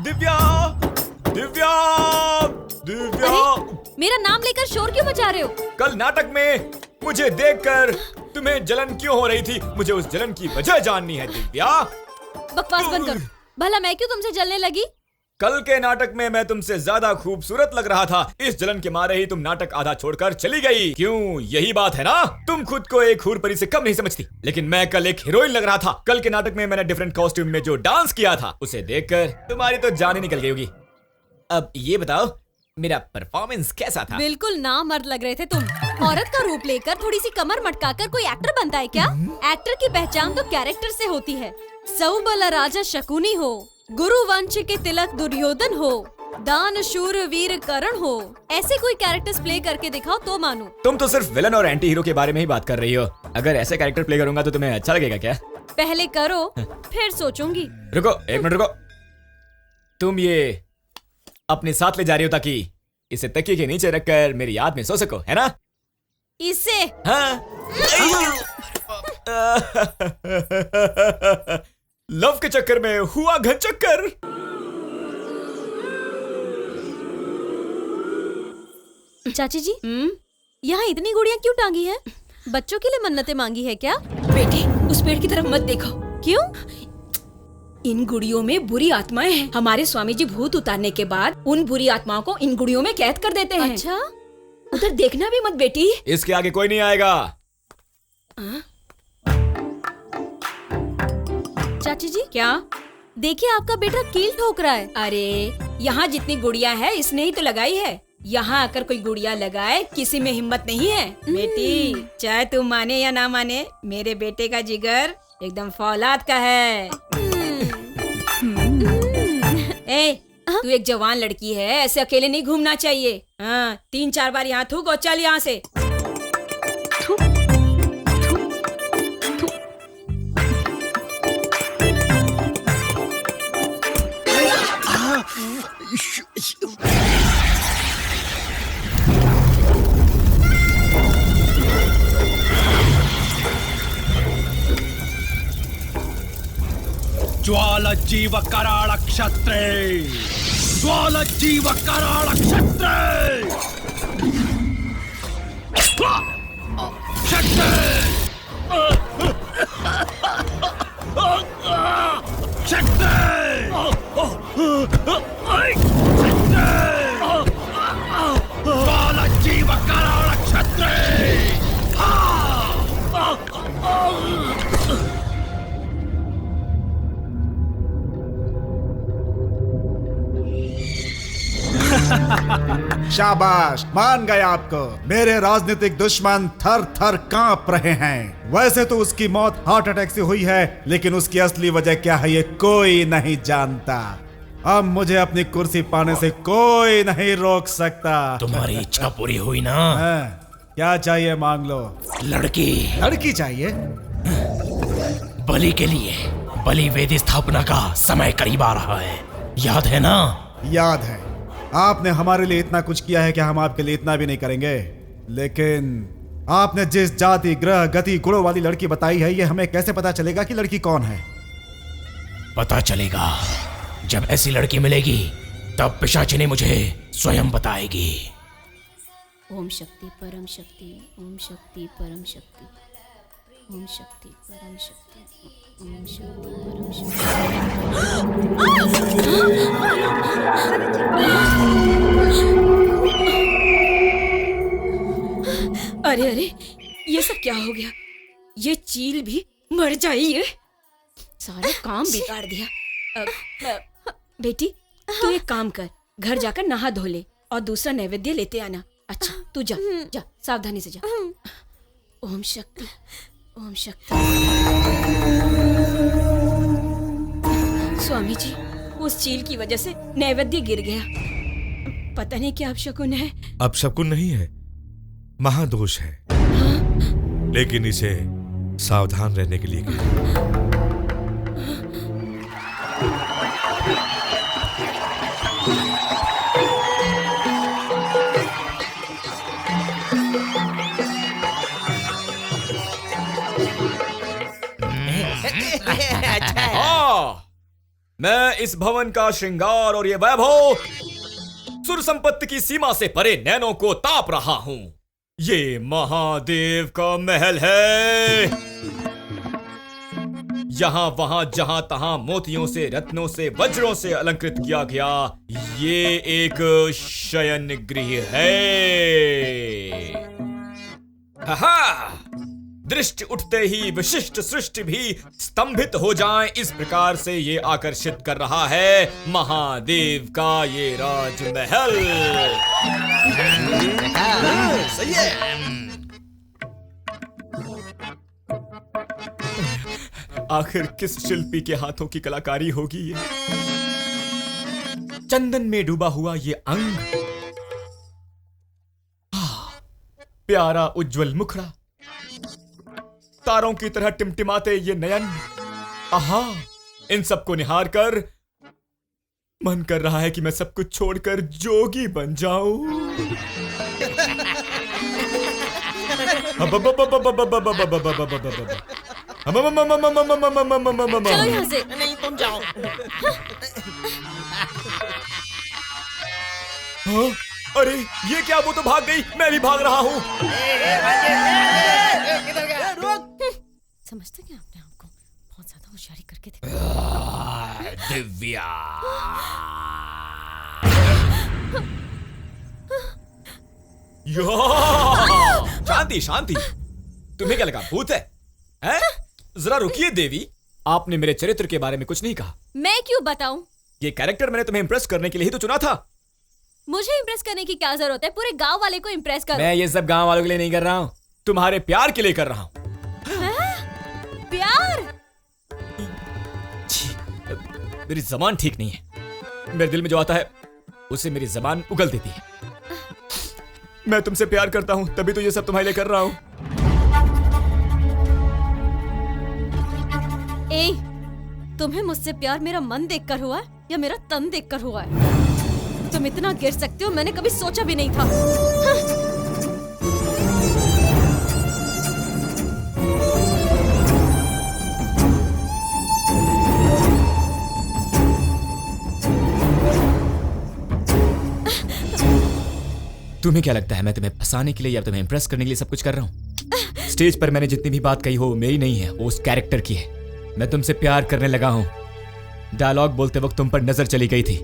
दिव्या दिव्या दिव्या। मेरा नाम लेकर शोर क्यों मचा रहे हो? कल नाटक में मुझे देखकर तुम्हें जलन क्यों हो रही थी? मुझे उस जलन की वजह जाननी है दिव्या। बकवास बंद करो। भला मैं क्यों तुमसे जलने लगी? कल के नाटक में मैं तुमसे ज्यादा खूबसूरत लग रहा था। इस जलन के मारे ही तुम नाटक आधा छोड़कर चली गई। क्यों? यही बात है ना? तुम खुद को एक हूर परी से कम नहीं समझती, लेकिन मैं कल एक हीरोइन लग रहा था। कल के नाटक में मैंने डिफरेंट कॉस्ट्यूम में जो डांस किया था उसे देखकर तुम्हारी तो जान ही निकल गई होगी। अब ये बताओ मेरा परफॉर्मेंस कैसा था? बिल्कुल नामर्द लग रहे थे तुम। औरत का रूप लेकर थोड़ी सी कमर मटकाकर कोई एक्टर बनता है क्या? एक्टर की पहचान तो कैरेक्टर से होती है। सौबला राजा शकुनी हो, गुरु वंश के तिलक दुर्योधन हो, दान शूर वीर करण हो, ऐसे कोई कैरेक्टर्स प्ले करके दिखाओ तो मानूं। तुम तो सिर्फ विलन और एंटी हीरो के बारे में ही बात कर रही हो। अगर ऐसे कैरेक्टर प्ले करूंगा तो तुम्हें अच्छा लगेगा क्या? पहले करो फिर सोचूंगी। रुको, एक मिनट रुको। तुम ये अपने साथ ले जा रही हो ताकि इसे तकिए के नीचे रखकर मेरी याद में सो सको, है ना? इससे हाँ। लव के चक्कर में हुआ घन चक्कर। चाची जी, यहाँ इतनी गुड़ियाँ क्यों टांगी है? बच्चों के लिए मन्नतें मांगी है क्या? बेटी, उस पेड़ की तरफ मत देखो। क्यों? इन गुड़ियों में बुरी आत्माएं हैं। हमारे स्वामी जी भूत उतारने के बाद उन बुरी आत्माओं को इन गुड़ियों में कैद कर देते हैं। अच्छा? उधर देखना भी मत बेटी। इसके आगे कोई नहीं आएगा। चाची जी, क्या? देखिए आपका बेटा कील ठोक रहा है। अरे यहाँ जितनी गुड़िया है इसने ही तो लगाई है। यहाँ आकर कोई गुड़िया लगाए किसी में हिम्मत नहीं है। बेटी, चाहे तू माने या ना माने, मेरे बेटे का जिगर एकदम फौलाद का है। ए, तू एक जवान लड़की है, ऐसे अकेले नहीं घूमना चाहिए। हाँ, 3-4 बार यहाँ थूक और चल यहाँ से। ज्वालजीव कराळ क्षत्रे, ज्वालजीव कराळ क्षत्रे, ज्वालजीव कराळ क्षत्रे। शाबाश, मान गए आपको। मेरे राजनीतिक दुश्मन थर थर कांप रहे हैं। वैसे तो उसकी मौत हार्ट अटैक से हुई है, लेकिन उसकी असली वजह क्या है ये कोई नहीं जानता। अब मुझे अपनी कुर्सी पाने से कोई नहीं रोक सकता। तुम्हारी इच्छा पूरी हुई ना? क्या चाहिए मांग लो। लड़की। लड़की चाहिए? बलि के लिए बलि वेदी स्थापना का समय करीब आ रहा है, याद है ना? याद है। आपने हमारे लिए इतना कुछ किया है कि हम आपके लिए इतना भी नहीं करेंगे। लेकिन आपने जिस जाति, ग्रह, गति, गुणों वाली लड़की बताई है, ये हमें कैसे पता चलेगा कि लड़की कौन है? पता चलेगा जब ऐसी लड़की मिलेगी, तब पिशाचिनी मुझे स्वयं बताएगी। ओम शक्ति परम शक्ति, ओम शक्ति परम शक्ति, ओम शक्ति परम शक्ति, ओम शक्ति परम शक्ति। अरे अरे, ये सब क्या हो गया? ये चील भी मर जाइए, सारे काम बिगाड़ दिया। बेटी, तू एक काम कर, घर जाकर नहा धो ले और दूसरा नैवेद्य लेते आना। अच्छा, तू जा जा, सावधानी से जा। ओम शक्ति, ओम शक्ति। स्वामी जी, उस चील की वजह से नैवेद्य गिर गया। पता नहीं क्या अपशकुन है। अपशकुन नहीं है, महादोष है। लेकिन इसे सावधान रहने के लिए कहा। हाँ, मैं इस भवन का श्रृंगार और ये वैभव सुर संपत्ति की सीमा से परे नैनों को ताप रहा हूं। ये महादेव का महल है। यहां वहां जहां तहां मोतियों से, रत्नों से, वज्रों से अलंकृत किया गया ये एक शयन गृह है। हा, दृष्टि उठते ही विशिष्ट सृष्टि भी स्तंभित हो जाएं, इस प्रकार से ये आकर्षित कर रहा है महादेव का ये राजमहल। सही है। आखिर किस शिल्पी के हाथों की कलाकारी होगी ये? चंदन में डूबा हुआ ये अंग, प्यारा उज्जवल मुखड़ा, तारों की तरह टिमटिमाते ये नयन, आहा, इन सबको निहार कर मन कर रहा है कि मैं सब कुछ छोड़कर जोगी बन जाऊं। चलो यहाँ से। नहीं तुम जाओ। हाँ? अरे ये क्या, वो तो भाग गई, मैं भी भाग रहा हूँ। समझते क्या अपने आप को, बहुत ज्यादा होशियारी करके देखो। दिव्या, शांति शांति, तुम्हें क्या लगा भूत है? हैं? जरा रुकिए देवी, आपने मेरे चरित्र के बारे में कुछ नहीं कहा। मैं क्यों बताऊं? ये कैरेक्टर मैंने तुम्हें इम्प्रेस करने के लिए ही तो चुना था। मुझे इम्प्रेस करने की क्या जरूरत है? पूरे गांव वाले को इम्प्रेस करो। मैं ये सब गांव वालों के लिए नहीं कर रहा हूँ, तुम्हारे प्यार के लिए कर रहा हूँ। प्यार? मेरी जबान ठीक नहीं है, मेरे दिल में जो आता है उसे मेरी जबान उगल देती है। मैं तुमसे प्यार करता हूँ, तभी तो ये सब तुम्हारे लिए कर रहा हूँ। ए, तुम्हें मुझसे प्यार मेरा मन देखकर हुआ है या मेरा तन देखकर हुआ है? तुम इतना गिर सकते हो मैंने कभी सोचा भी नहीं था। तुम्हें क्या लगता है मैं तुम्हें फंसाने के लिए या तुम्हें इंप्रेस करने के लिए सब कुछ कर रहा हूँ? स्टेज पर मैंने जितनी भी बात कही हो मेरी नहीं है, वो उस कैरेक्टर की है। मैं तुमसे प्यार करने लगा हूँ। डायलॉग बोलते वक्त तुम पर नजर चली गई थी।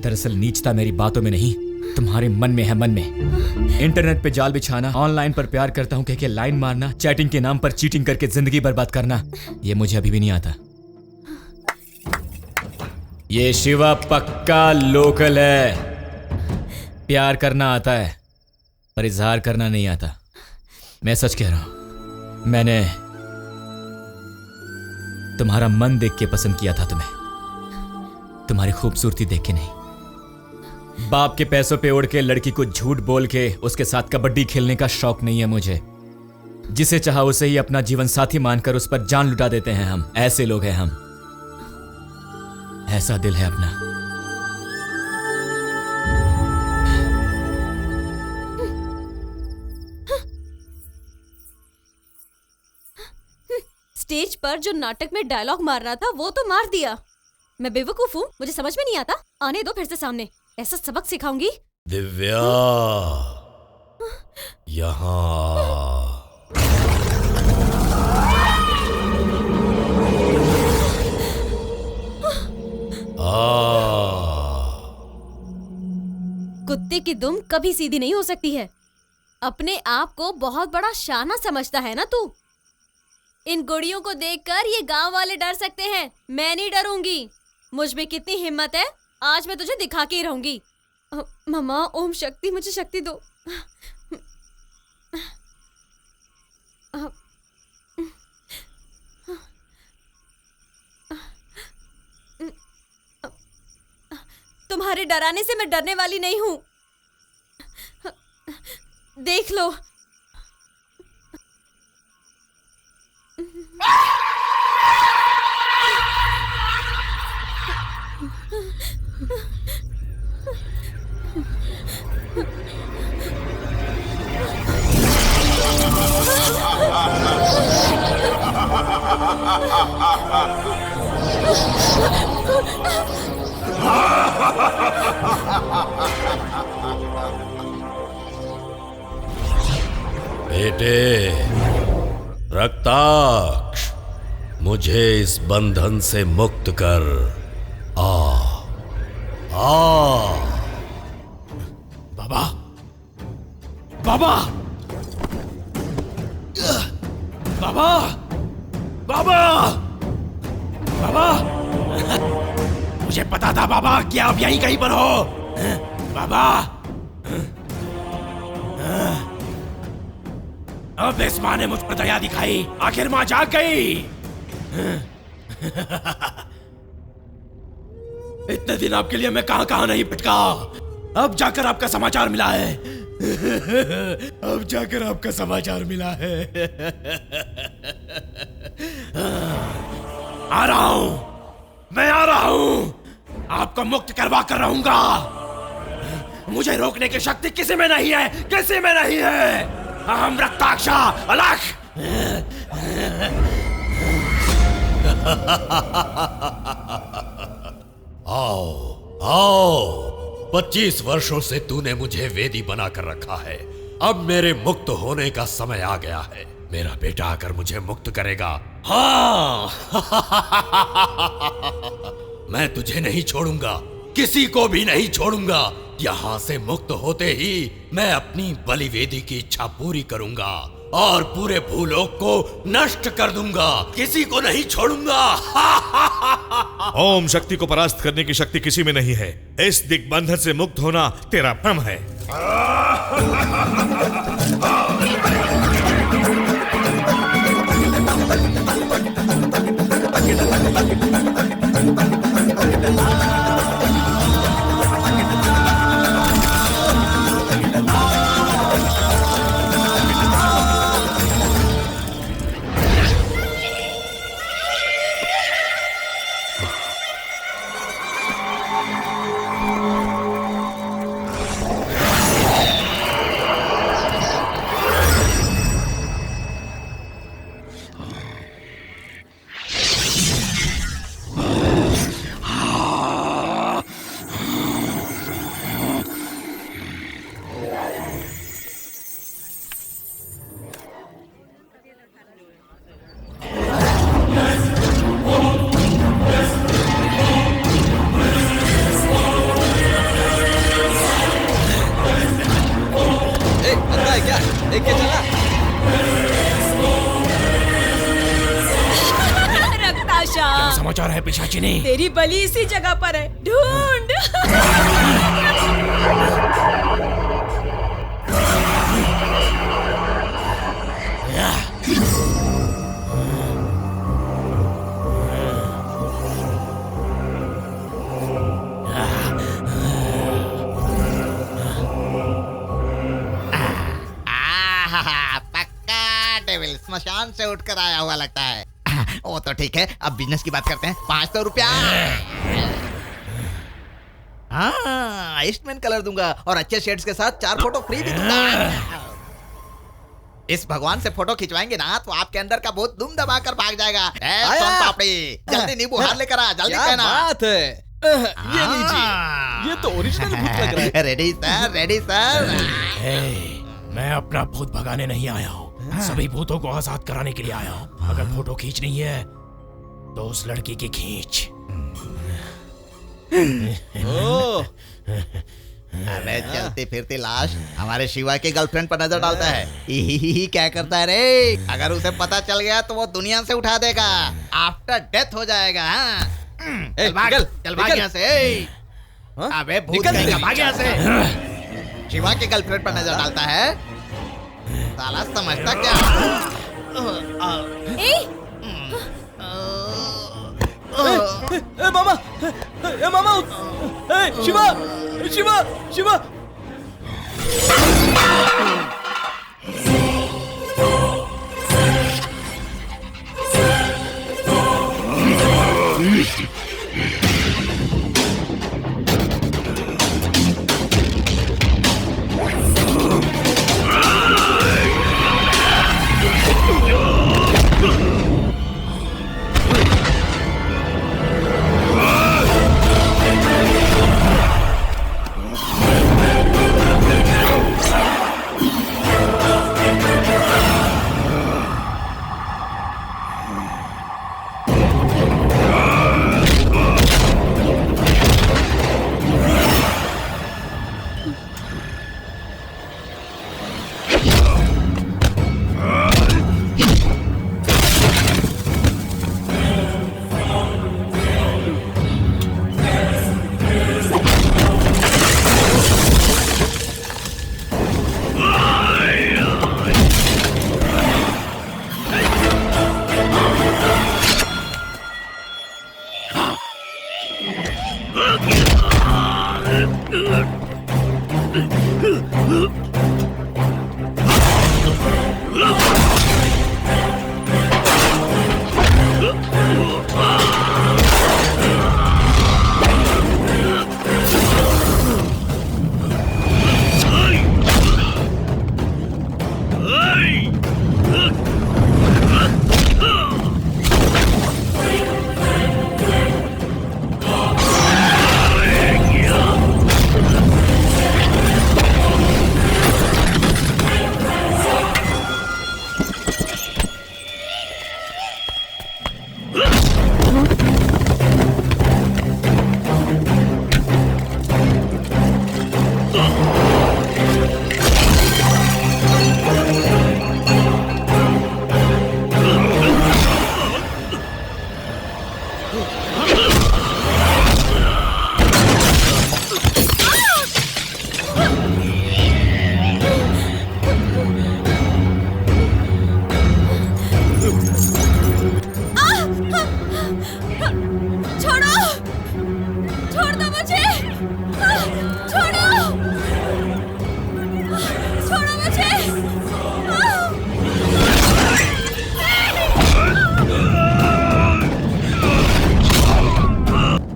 दरअसल नीचता मेरी बातों में नहीं, तुम्हारे मन में है, मन में। इंटरनेट पे जाल बिछाना, ऑनलाइन पर प्यार करता हूँ कह के लाइन मारना, चैटिंग के नाम पर चीटिंग करके जिंदगी बर्बाद करना, ये मुझे अभी भी नहीं आता। ये शिवा पक्का लोकल है। प्यार करना आता है पर इजहार करना नहीं आता। मैं सच कह रहा हूं, मैंने तुम्हारा मन देख के पसंद किया था तुम्हें, तुम्हारी खूबसूरती देख के नहीं। बाप के पैसों पे उड़ के लड़की को झूठ बोल के उसके साथ कबड्डी खेलने का शौक नहीं है मुझे। जिसे चाहा उसे ही अपना जीवन साथी मानकर उस पर जान लुटा देते हैं हम। ऐसे लोग हैं हम, ऐसा दिल है अपना। स्टेज पर जो नाटक में डायलॉग मार रहा था वो तो मार दिया। मैं बेवकूफ हूँ, मुझे समझ में नहीं आता। आने दो फिर से सामने, ऐसा सबक सिखाऊंगी। दिव्या, यहाँ कुत्ते की दुम कभी सीधी नहीं हो सकती है। अपने आप को बहुत बड़ा शाना समझता है ना तू। इन गुड़ियों को देखकर ये गांव वाले डर सकते हैं, मैं नहीं डरूंगी। मुझ में कितनी हिम्मत है, आज मैं तुझे दिखा के ही रहूंगी। मम्मा, ओम शक्ति, मुझे शक्ति दो। तुम्हारे डराने से मैं डरने वाली नहीं हूं। देख लो। बेटे रक्ताक्ष, मुझे इस बंधन से मुक्त कर। आ बाबा, बाबा, बाबा, बाबा, बाबा, मुझे पता था बाबा कि आप यहीं कहीं पर हो। बाबा, अब इस माँ ने मुझ पर दया दिखाई, आखिर माँ जाग गई। इतने दिन आपके लिए मैं कहां कहां नहीं भटका, अब जाकर आपका समाचार मिला है। अब जाकर आपका समाचार मिला है। आ रहा हूं, मैं आ रहा हूं, आपको मुक्त करवा कर रहूंगा। मुझे रोकने की शक्ति किसी में नहीं है, किसी में नहीं है। अहम रक्ताक्षा अलग। आओ आओ, 25 वर्षों से तूने मुझे वेदी बनाकर रखा है। अब मेरे मुक्त होने का समय आ गया है। मेरा बेटा आकर मुझे मुक्त करेगा। हाँ मैं तुझे नहीं छोड़ूंगा, किसी को भी नहीं छोड़ूंगा। यहाँ से मुक्त होते ही मैं अपनी बलि वेदी की इच्छा पूरी करूंगा और पूरे भूलोक को नष्ट कर दूंगा, किसी को नहीं छोड़ूंगा। ओम शक्ति को परास्त करने की शक्ति किसी में नहीं है। इस दिग्बंधन से मुक्त होना तेरा भ्रम है। समाचार है पिशाचिनी? तेरी बलि इसी जगह पर है, ढूंढ। पक्का डेविल स्मशान से उठकर आया हुआ लगता है। वो तो ठीक है, अब बिजनेस की बात करते हैं। 500 रुपया। हाँ, ईस्टमैन कलर दूंगा और अच्छे शेड्स के साथ 4 फोटो फ्री भी दूंगा। इस भगवान से फोटो खिंचवाएंगे ना तो आपके अंदर का भूत दुम दबाकर भाग जाएगा। सोन पापड़ी, जल्दी नींबू हार लेकर आ, जल्दी कहना। बात है, ये लीजिए, ये तो ओरिजिनल भूत लग रहा है। Ready sir, ready sir. मैं अपना भूत भगाने नहीं आया हूँ, सभी भूतों को आजाद कराने के लिए आया हूँ। अगर फोटो खींचनी है तो उस लड़की की खींच। अबे चलती फिरती लाश हमारे शिवा की गर्लफ्रेंड पर नजर डालता है। ही क्या करता है रे? अगर उसे पता चल गया तो वो दुनिया से उठा देगा, आफ्टर डेथ हो जाएगा। चल भाग यहाँ से। अबे भूत कहेगा, भाग यहाँ से। शिवा की गर्लफ्रेंड पर नजर डालता है, साला समझता क्या? मामा, मामा, शिवा, शिवा, शिवा।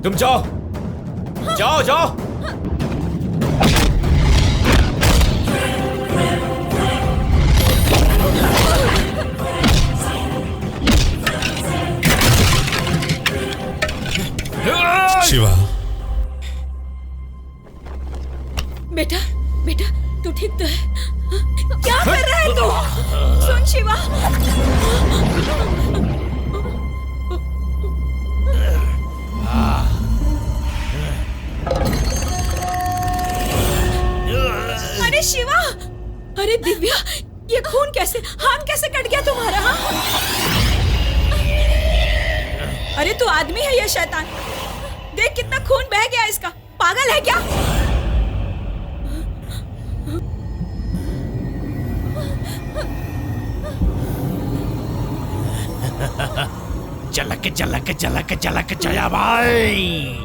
तुम जाओ जाओ जाओ। शिवा, बेटा बेटा तू ठीक तो है? क्या कर रहा है तू? सुन शिवा, अरे शिवा, अरे दिव्या, ये खून कैसे, हाथ कैसे कट गया तुम्हारा? अरे तू आदमी है या शैतान? देख कितना खून बह गया इसका, पागल है क्या? झलक झलक झलक झलक जया भाई,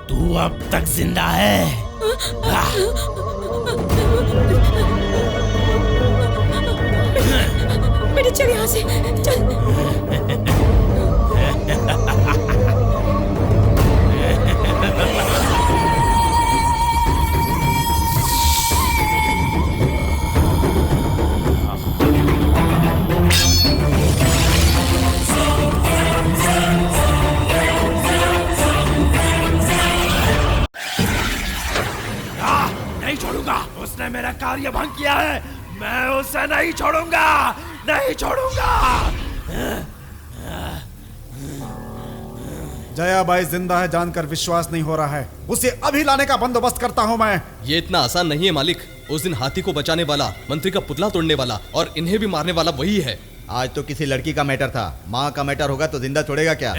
तू अब तक जिंदा है। बेटे चल यहाँ से, चल। नहीं छोड़ूंगा, उसने मेरा कार्य भंग किया है, मैं उसे नहीं छोड़ूंगा, नहीं छोड़ूंगा। जयाबाई जिंदा है जानकर विश्वास नहीं हो रहा है, उसे अभी लाने का बंदोबस्त करता हूँ मैं। ये इतना आसान नहीं है मालिक। उस दिन हाथी को बचाने वाला, मंत्री का पुतला तोड़ने वाला और इन्हें भी मारने वाला वही है। आज तो किसी लड़की का मैटर था, माँ का मैटर होगा तो जिंदा छोड़ेगा क्या?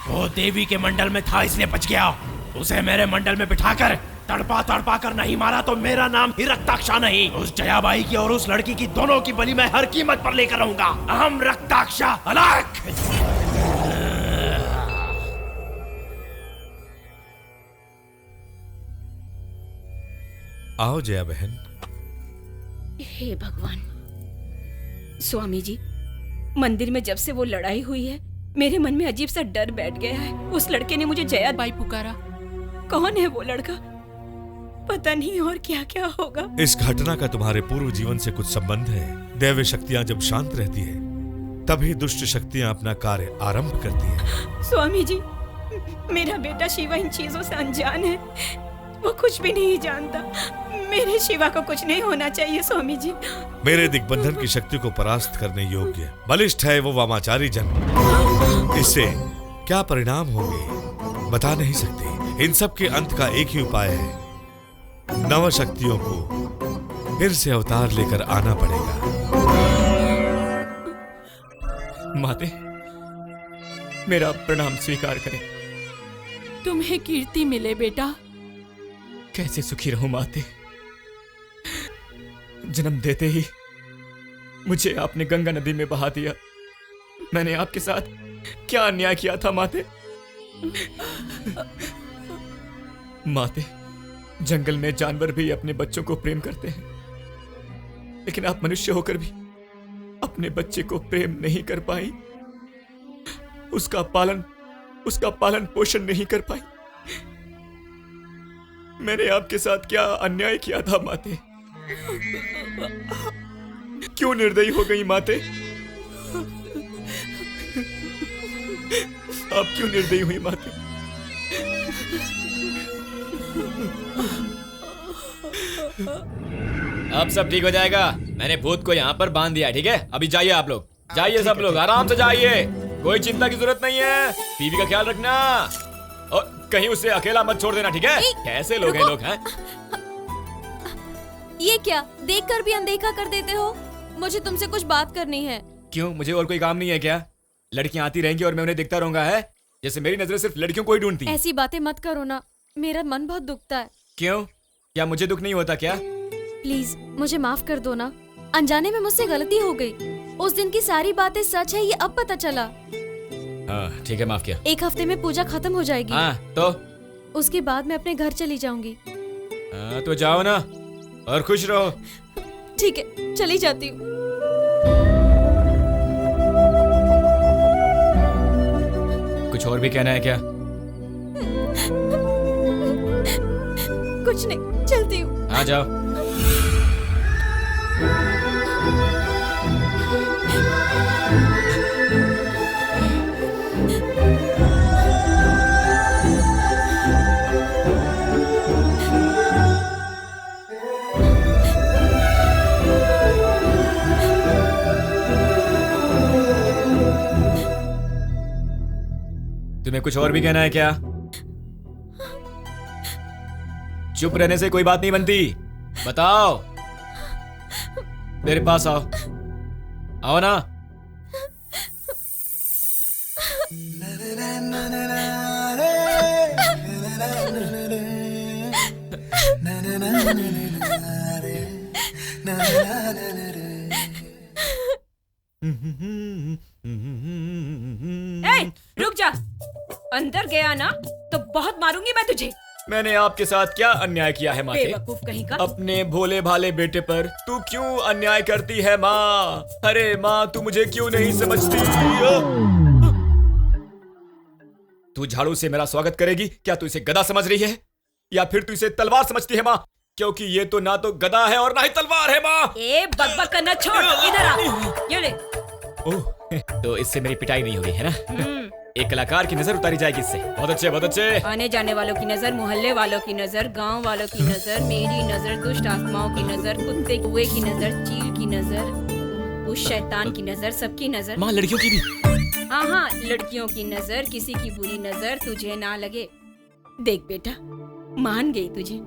वो देवी के मंडल में था इसलिए बच गया। उसे मेरे मंडल में बिठाकर तड़पा तड़पा कर नहीं मारा तो मेरा नाम ही रक्ताक्षा नहीं। उस जयाबाई की और उस लड़की की दोनों की बलि मैं हर कीमत पर लेकर रहूंगा। अहम रक्ताक्षा अलग। आओ जया बहन। हे भगवान, स्वामी जी, मंदिर में जब से वो लड़ाई हुई है मेरे मन में अजीब सा डर बैठ गया है। उस लड़के ने मुझे जया बाई पुकारा। कौन है वो लड़का? पता नहीं और क्या क्या होगा। इस घटना का तुम्हारे पूर्व जीवन से कुछ संबंध है। दैवी शक्तियां जब शांत रहती है तभी दुष्ट शक्तियां अपना कार्य आरंभ करती हैं। स्वामी जी, मेरा बेटा शिवा इन चीजों से अनजान है, वो कुछ भी नहीं जानता। मेरे शिवा को कुछ नहीं होना चाहिए स्वामी जी। मेरे दिग्बंधन की शक्ति को परास्त करने योग्य बलिष्ठ है वो वामाचारी जन्म। इससे क्या परिणाम होंगे बता नहीं सकते। इन सब के अंत का एक ही उपाय है, नव शक्तियों को फिर से अवतार लेकर आना पड़ेगा। माते, मेरा प्रणाम स्वीकार करें। तुम्हें कीर्ति मिले बेटा। कैसे सुखी रहूं माते? जन्म देते ही मुझे आपने गंगा नदी में बहा दिया। मैंने आपके साथ क्या अन्याय किया था माते? माते, जंगल में जानवर भी अपने बच्चों को प्रेम करते हैं, लेकिन आप मनुष्य होकर भी अपने बच्चे को प्रेम नहीं कर पाई, उसका पालन पोषण नहीं कर पाई। मैंने आपके साथ क्या अन्याय किया था माते? क्यों निर्दयी हो गई माते? आप क्यों निर्दयी हुई माते? अब सब ठीक हो जाएगा। मैंने भूत को यहाँ पर बांध दिया, ठीक है? अभी जाइए आप लोग, जाइए सब लोग, आराम से जाइए, कोई चिंता की जरूरत नहीं है। बीवी का ख्याल रखना और कहीं उसे अकेला मत छोड़ देना, ठीक है? कैसे लोग हैं लोग हैं? ये क्या देखकर भी अनदेखा कर देते हो? मुझे तुमसे कुछ बात करनी है। क्यों, मुझे और कोई काम नहीं है क्या? लड़कियां आती रहेंगी और मैं उन्हें देखता रहूंगा, है? जैसे मेरी नजरें सिर्फ लड़कियों को ही ढूंढती हैं। ऐसी बातें मत करो ना, मेरा मन बहुत दुखता है। क्यों, क्या मुझे दुख नहीं होता क्या? प्लीज मुझे माफ कर दो ना, अनजाने में मुझसे गलती हो गई। उस दिन की सारी बातें सच है, ये अब पता चला। हाँ ठीक है, माफ किया। 1 हफ्ते में पूजा खत्म हो जाएगी। हाँ तो उसके बाद मैं अपने घर चली जाऊंगी। हाँ तो जाओ ना और खुश रहो। ठीक है, चली जाती हूँ। कुछ और भी कहना है क्या? कुछ नहीं, चलती हूँ। हाँ जाओ। तुम्हें कुछ और भी कहना है क्या? चुप रहने से कोई बात नहीं बनती, बताओ। मेरे पास आओ, आओ ना। ए, रुक जा। अंदर गया ना तो बहुत मारूंगी मैं तुझे। मैंने आपके साथ क्या अन्याय किया है माते? बेवकूफ कहीं का। अपने भोले भाले बेटे पर तू क्यों अन्याय करती है माँ? अरे माँ, तू मुझे क्यों नहीं समझती? तू झाड़ू से मेरा स्वागत करेगी? क्या तू इसे गदा समझ रही है या फिर तू इसे तलवार समझती है माँ? क्योंकि ये तो ना तो गदा है और ना ही तलवार है माँ। ए बकबक करना छोड़, इधर आ। ये ले। ओह, तो इससे मेरी पिटाई नहीं होगी, है ना? एक कलाकार की नजर उतारी जाएगी इससे। बहुत अच्छे, बहुत अच्छे। आने जाने वालों की नजर, मोहल्ले वालों की नजर, गांव वालों की नजर, मेरी नजर, दुष्ट आत्माओं की नजर, कुत्ते कुएं की नजर, चील की नजर, उस शैतान की नजर, सबकी नजर। माँ, लड़कियों की भी? हाँ हाँ, लड़कियों की नजर, किसी की बुरी नजर तुझे ना लगे। देख बेटा, मान गई तुझे,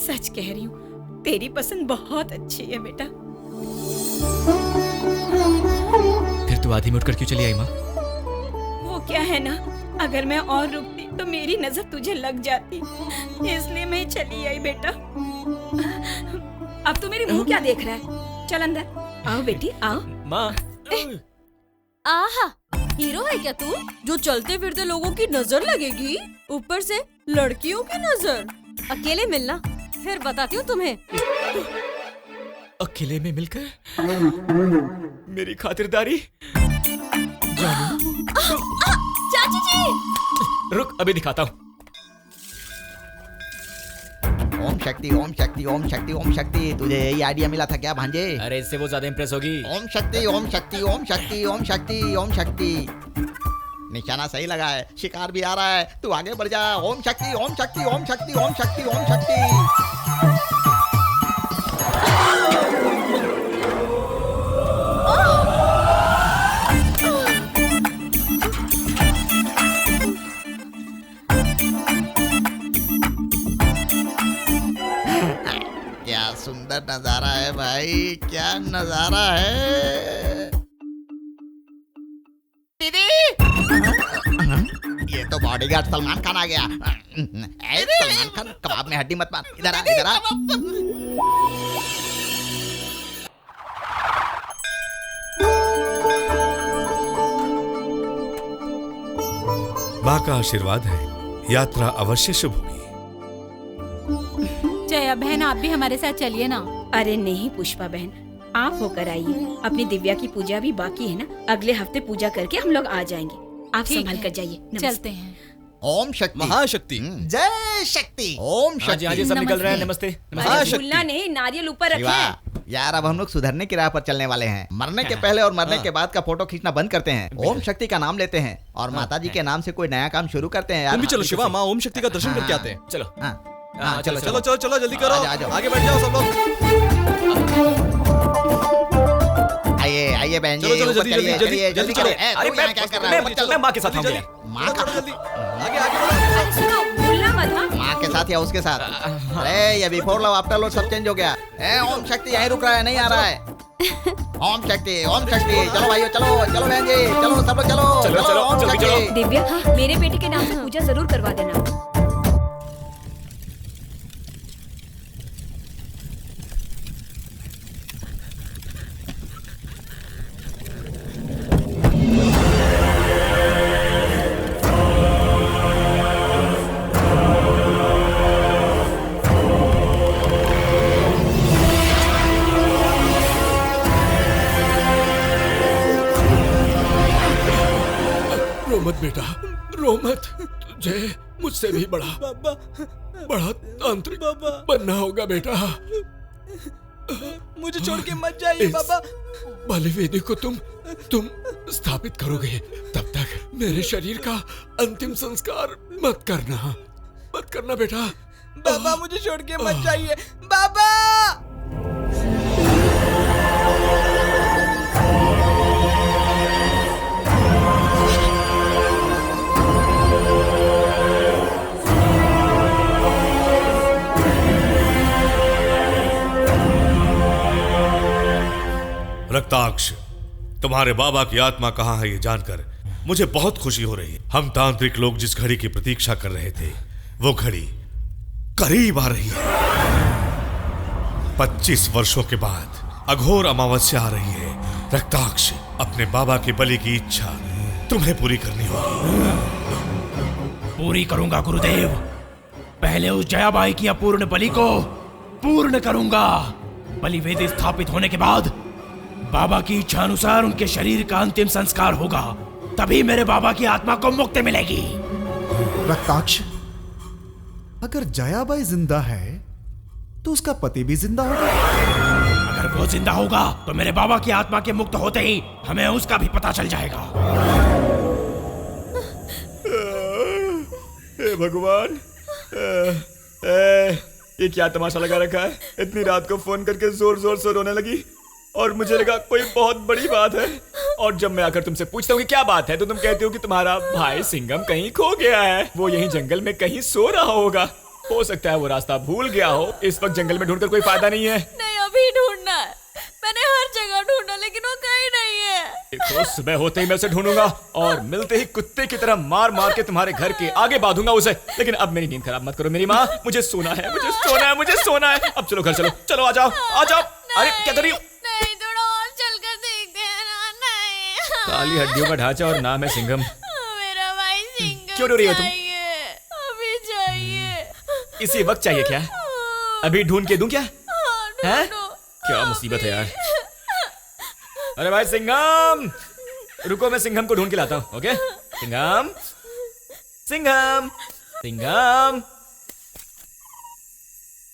सच कह रही हूँ, तेरी पसंद बहुत अच्छी है बेटा। फिर तू आधी में उठकर क्यों चली आई माँ? वो क्या है ना, अगर मैं और रुकती तो मेरी नजर तुझे लग जाती, इसलिए मैं चली आई बेटा। अब तू मेरी मुंह क्या देख रहा है? चल अंदर आओ बेटी, आओ। माँ। आहा, हीरो है क्या तू, जो चलते फिरते लोगों की नजर लगेगी, ऊपर से लड़कियों की नजर। अकेले मिलना, फिर बताती हूँ तुम्हें। अकेले में मिलकर मेरी खातिरदारी? चाची जी, रुक, अभी दिखाता हूँ। ओम शक्ति, ओम शक्ति, ओम शक्ति, ओम शक्ति। तुझे यही आइडिया मिला था क्या भांजे? अरे इससे वो ज्यादा इंप्रेस होगी। ओम शक्ति, ओम शक्ति, ओम शक्ति, ओम शक्ति, ओम शक्ति। निशाना सही लगा है, शिकार भी आ रहा है। तू आगे बढ़ जा। ओम शक्ति, ओम शक्ति, ओम शक्ति, ओम शक्ति, ओम शक्ति। क्या सुंदर नजारा है भाई, क्या नजारा है। दीदी, ये तो बॉडीगार्ड सलमान खान आ गया। सलमान खान, कबाब में हड्डी मत मार। इधर आ, इधर आ। माँ का आशीर्वाद है, यात्रा अवश्य शुभ होगी। जया बहन, आप भी हमारे साथ चलिए ना। अरे नहीं पुष्पा बहन, आप होकर आइए। अपनी दिव्या की पूजा भी बाकी है ना, अगले हफ्ते पूजा करके हम लोग आ जाएंगे। आप ठीक संभल है, कर जाइए। नमस्ते। चलते हैं। ओम शक्ति। महाशक्ति। जय शक्ति। ओम हाँ जी, हाँ जी, शक्ति। सब निकल रहे हैं। नमस्ते। अरे भूलना नहीं, नारियल ऊपर रखें। शिवा, यार अब हम लोग सुधरने की राह पर चलने वाले हैं। मरने के पहले और मरने के बाद का फोटो खींचना बंद करते हैं। ओम शक्ति का नाम लेते हैं और माता जी के नाम से कोई नया काम शुरू करते हैं यार। तुम भी चलो शिवा, माँ ओम शक्ति का दर्शन करके आते हैं। चलो चलो चलो चलो चलो, जल्दी करो, आ जाओ। आगे बढ़ जाओ सब लोग। आइए आइए बहन जी, चलो, चलो, ऊपर जल्दी, चलिए, जल्दी, चलिए, जल्दी, जल्दी चलो। करिए। अरे तू यहाँ क्या कर रहा है? मैं माँ के साथ आऊंगी। माँ का आगे आगे। अरे सुनो, भूलना मत। हाँ? माँ के साथ या उसके साथ? अरे ये बिफोर लव आफ्टर लव सब चेंज हो गया। ओम शक्ति यहीं रुक रहा है, नहीं आ रहा है। ओम शक्ति, ओम शक्ति। चलो भाइयों, चलो चलो बहन जी, चलो सब लोग चलो। चलो, चलो, ओम जल्दी शक्ति। दिव्या, मेरे बेटे के नाम से पूजा जरूर करवा देना। रो मत बेटा, रो मत। तुझे मुझसे भी बड़ा तांत्रिक बनना होगा बेटा। मुझे छोड़ के मत जाइए बाबा। बलिवेदी को तुम स्थापित करोगे, तब तक मेरे शरीर का अंतिम संस्कार मत करना बेटा। बाबा मुझे छोड़ के मत जाइए बाबा। रक्ताक्ष, तुम्हारे बाबा की आत्मा कहाँ है ये जानकर मुझे बहुत खुशी हो रही है। हम तांत्रिक लोग जिस घड़ी की प्रतीक्षा कर रहे थे, वो घड़ी करीब आ रही है। 25 वर्षों के बाद अघोर अमावस्या आ रही है। रक्ताक्ष, अपने बाबा के बलि की इच्छा तुम्हें पूरी करनी होगी। पूरी करूंगा गुरुदेव। पहले उस जयाबाई की अपूर्ण बलि को पूर्ण करूंगा। बलि वेद स्थापित होने के बाद बाबा की इच्छा अनुसार उनके शरीर का अंतिम संस्कार होगा, तभी मेरे बाबा की आत्मा को मुक्ति मिलेगी। रक्ताक्ष, अगर जयाबाई जिंदा है तो उसका पति भी जिंदा होगा। अगर वो जिंदा होगा तो मेरे बाबा की आत्मा के मुक्त होते ही हमें उसका भी पता चल जाएगा। हे भगवान, ये क्या तमाशा लगा रखा है? इतनी रात को फोन करके जोर जोर से रोने लगी और मुझे लगा कोई बहुत बड़ी बात है। और जब मैं आकर तुमसे पूछता हूँ कि क्या बात है, तो तुम कहते हो कि तुम्हारा भाई सिंघम कहीं खो गया है। वो यहीं जंगल में कहीं सो रहा होगा। हो सकता है वो रास्ता भूल गया हो। इस वक्त जंगल में ढूंढकर कोई फायदा नहीं है। नहीं, अभी ढूंढना है। मैंने हर जगह ढूंढा लेकिन वो कहीं नहीं है। देखो, सुबह होते ही मैं उसे ढूंढूंगा और मिलते ही कुत्ते की तरह मार मार के तुम्हारे घर के आगे बांधूंगा उसे। लेकिन अब मेरी नींद खराब मत करो मेरी माँ। मुझे सोना है, मुझे सोना है, मुझे सोना है। अब चलो घर चलो, चलो आ जाओ, आ जाओ। अरे क्या कर रही हो? नहीं, थोड़ा और चलकर देखते हैं ना। नहीं, काली हड्डियों का ढांचा और नाम है सिंघम। मेरा भाई सिंघम क्यों रो रही हो तुम? चाहिए, अभी चाहिए। इसी वक्त चाहिए क्या? अभी ढूंढ के दूं क्या? हैं? क्या मुसीबत है यार। अरे भाई सिंघम, रुको मैं सिंघम को ढूंढ के लाता हूं। ओके सिंघम, सिंघम, सिंघम।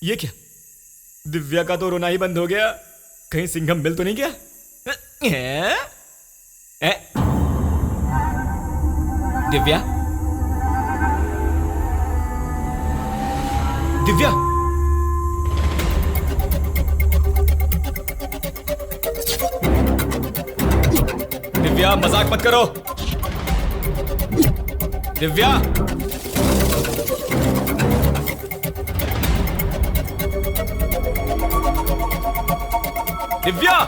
ये क्या? दिव्या का तो रोना ही बंद हो गया। कहीं सिंघम मिल तो नहीं गया? दिव्या, दिव्या, दिव्या मजाक मत करो। दिव्या, दिव्या,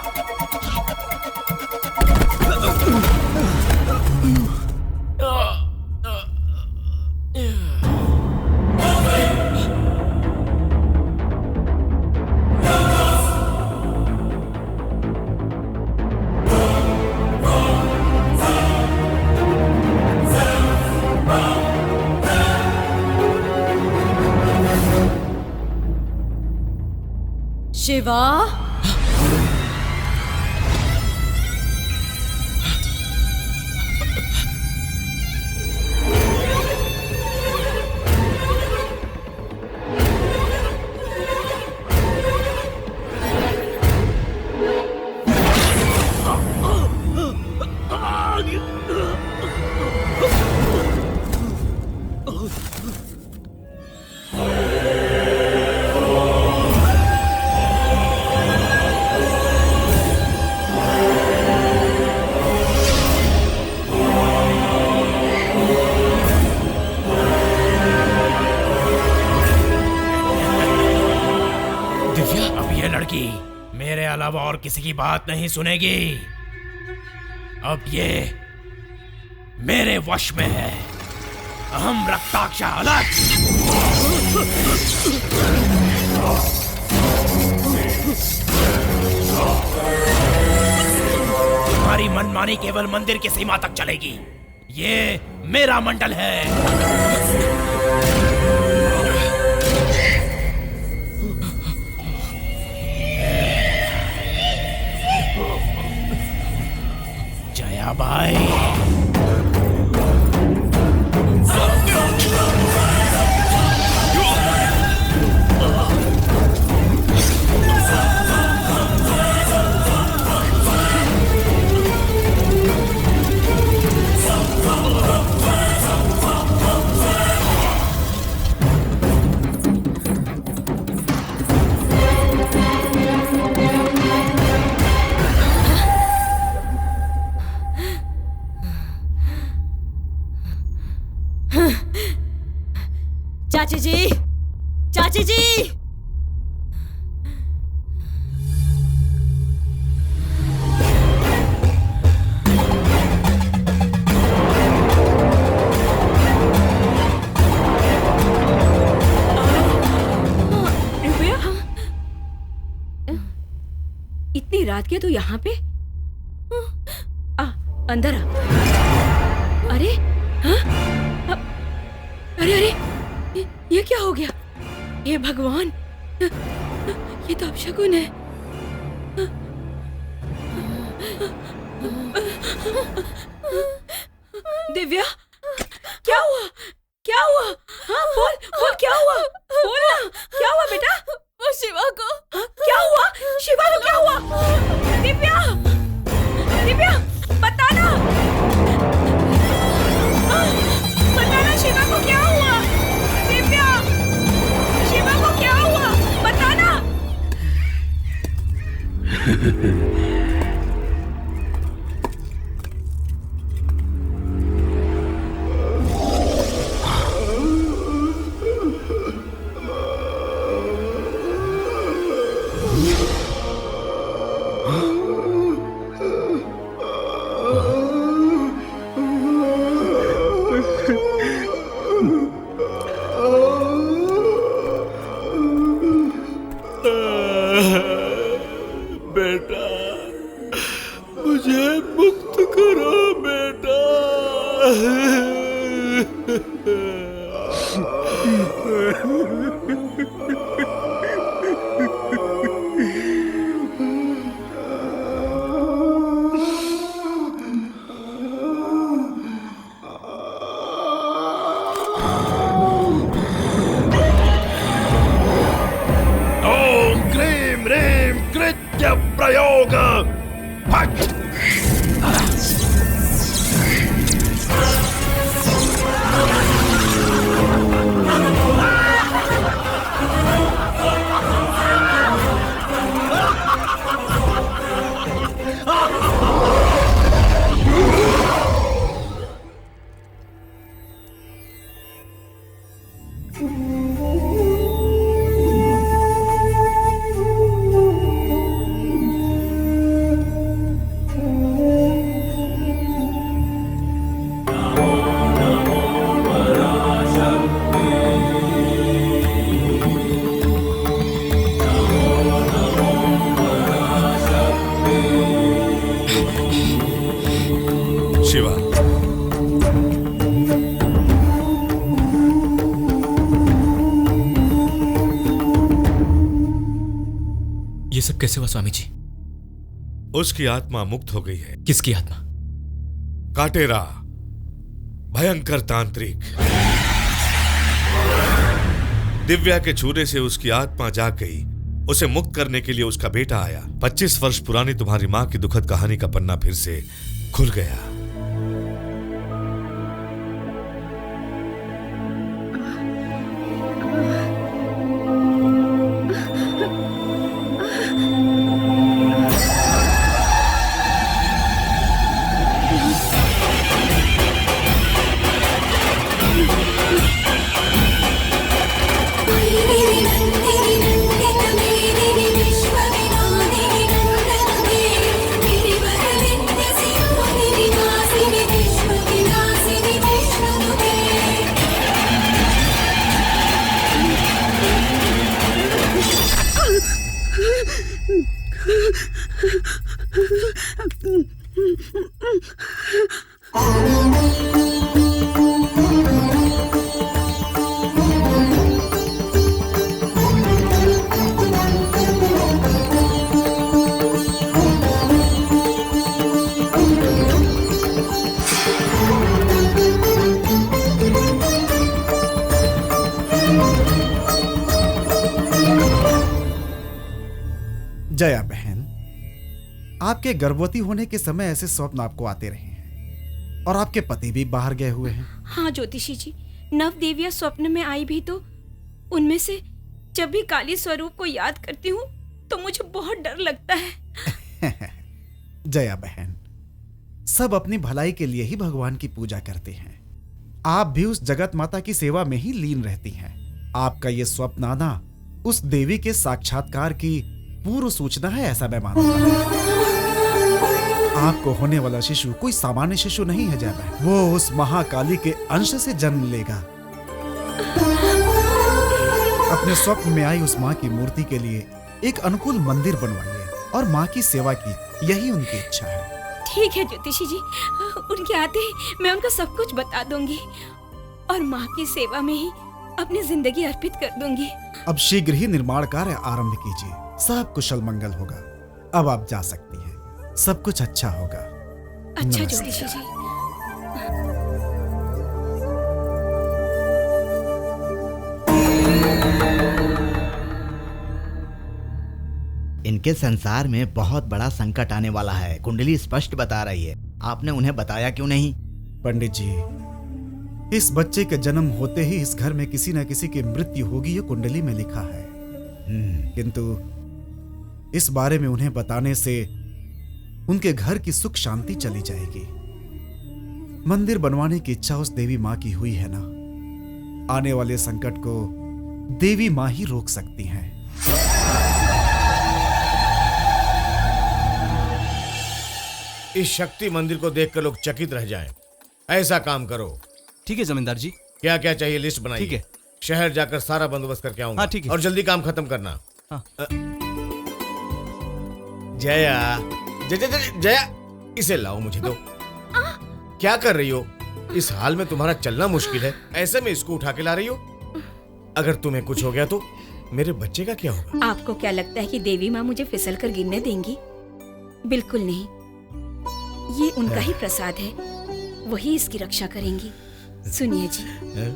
शिवा, अलावा और किसी की बात नहीं सुनेगी। अब ये मेरे वश में है। अहम रक्ताक्ष अलग। तुम्हारी मनमानी केवल मंदिर की सीमा तक चलेगी। ये मेरा मंडल है। जयाबाई, चाची जी, चाची जी, इतनी रात के तो यहाँ पे? अंदर आ। अरे हाँ? अरे ये क्या हो गया? ये भगवान, ये तो अपशकुन है। दिव्या, क्या हुआ? क्या हुआ? हाँ बोल बोल, क्या हुआ? बोल ना, क्या हुआ बेटा? वो शिवा को। क्या हुआ? शिवा को क्या हुआ? दिव्या, दिव्या बताना, बताना शिवा को क्या हुआ? दिव्या, शिवा को क्या हुआ? बताना। बेटा, मुझे मुक्त करो बेटा। ओम क्रीम ह्रीम कृत्य प्रयोग। फट। शिवा, ये सब कैसे हुआ स्वामी जी? उसकी आत्मा मुक्त हो गई है। किसकी आत्मा? काटेरा, भयंकर तांत्रिक। दिव्या के छूने से उसकी आत्मा जाग गई। उसे मुक्त करने के लिए उसका बेटा आया। 25 वर्ष पुरानी तुम्हारी मां की दुखद कहानी का पन्ना फिर से खुल गया। जया बहन, आपके गर्भवती होने के समय ऐसे स्वप्न आपको आते रहे हैं और आपके पति भी बाहर गए हुए हैं। हाँ ज्योतिषी जी, नव देवियां स्वप्न में आई भी तो उनमें से जब भी काली स्वरूप को याद करती हूँ तो मुझे बहुत डर लगता है। जया बहन, सब अपनी भलाई के लिए ही भगवान की पूजा करते हैं। आप भी उस जगत माता की सेवा में ही लीन रहती हैं। आपका ये स्वप्न आना उस देवी के साक्षात्कार की पूर्व सूचना है, ऐसा मैं मानता हूं। आपको होने वाला शिशु कोई सामान्य शिशु नहीं है जया बहन, वो उस महाकाली के अंश से जन्म लेगा। अपने स्वप्न में आई उस माँ की मूर्ति के लिए एक अनुकूल मंदिर बनवाइए और माँ की सेवा की, यही उनकी इच्छा है। ठीक है ज्योतिषी जी, उनके आते ही मैं उनको सब कुछ बता दूंगी और माँ की सेवा में ही अपनी जिंदगी अर्पित कर दूंगी। अब शीघ्र ही निर्माण कार्य आरंभ कीजिए, सब कुशल मंगल होगा। अब आप जा सकती हैं, सब कुछ अच्छा होगा। अच्छा ज्योतिषी जी। इनके संसार में बहुत बड़ा संकट आने वाला है, कुंडली स्पष्ट बता रही है। आपने उन्हें बताया क्यों नहीं? पंडित जी, इस बच्चे के जन्म होते ही इस घर में किसी न किसी की मृत्यु होगी, ये कुंडली में लिखा है। किंतु इस बारे में उन्हें बताने से उनके घर की सुख शांति चली जाएगी। मंदिर बनवाने की इच्छा उस देवी माँ की हुई है ना, आने वाले संकट को देवी माँ ही रोक सकती हैं। इस शक्ति मंदिर को देखकर लोग चकित रह जाएं। ऐसा काम करो। ठीक है जमींदार जी। क्या क्या चाहिए लिस्ट बनाइए। ठीक है। शहर जाकर सारा बंदोबस्त करके आऊंगा। हाँ, ठीक है। और जल्दी काम खत्म करना। हाँ। जया, जया, इसे लाओ, मुझे दो। क्या कर रही हो? इस हाल में तुम्हारा चलना मुश्किल है, ऐसे में इसको उठा के ला रही हो? अगर तुम्हें कुछ हो गया तो मेरे बच्चे का क्या होगा? आपको क्या लगता है कि देवी माँ मुझे फिसल कर गिरने देंगी? बिल्कुल नहीं, ये उनका ही प्रसाद है, वही इसकी रक्षा करेंगी। सुनिए जी,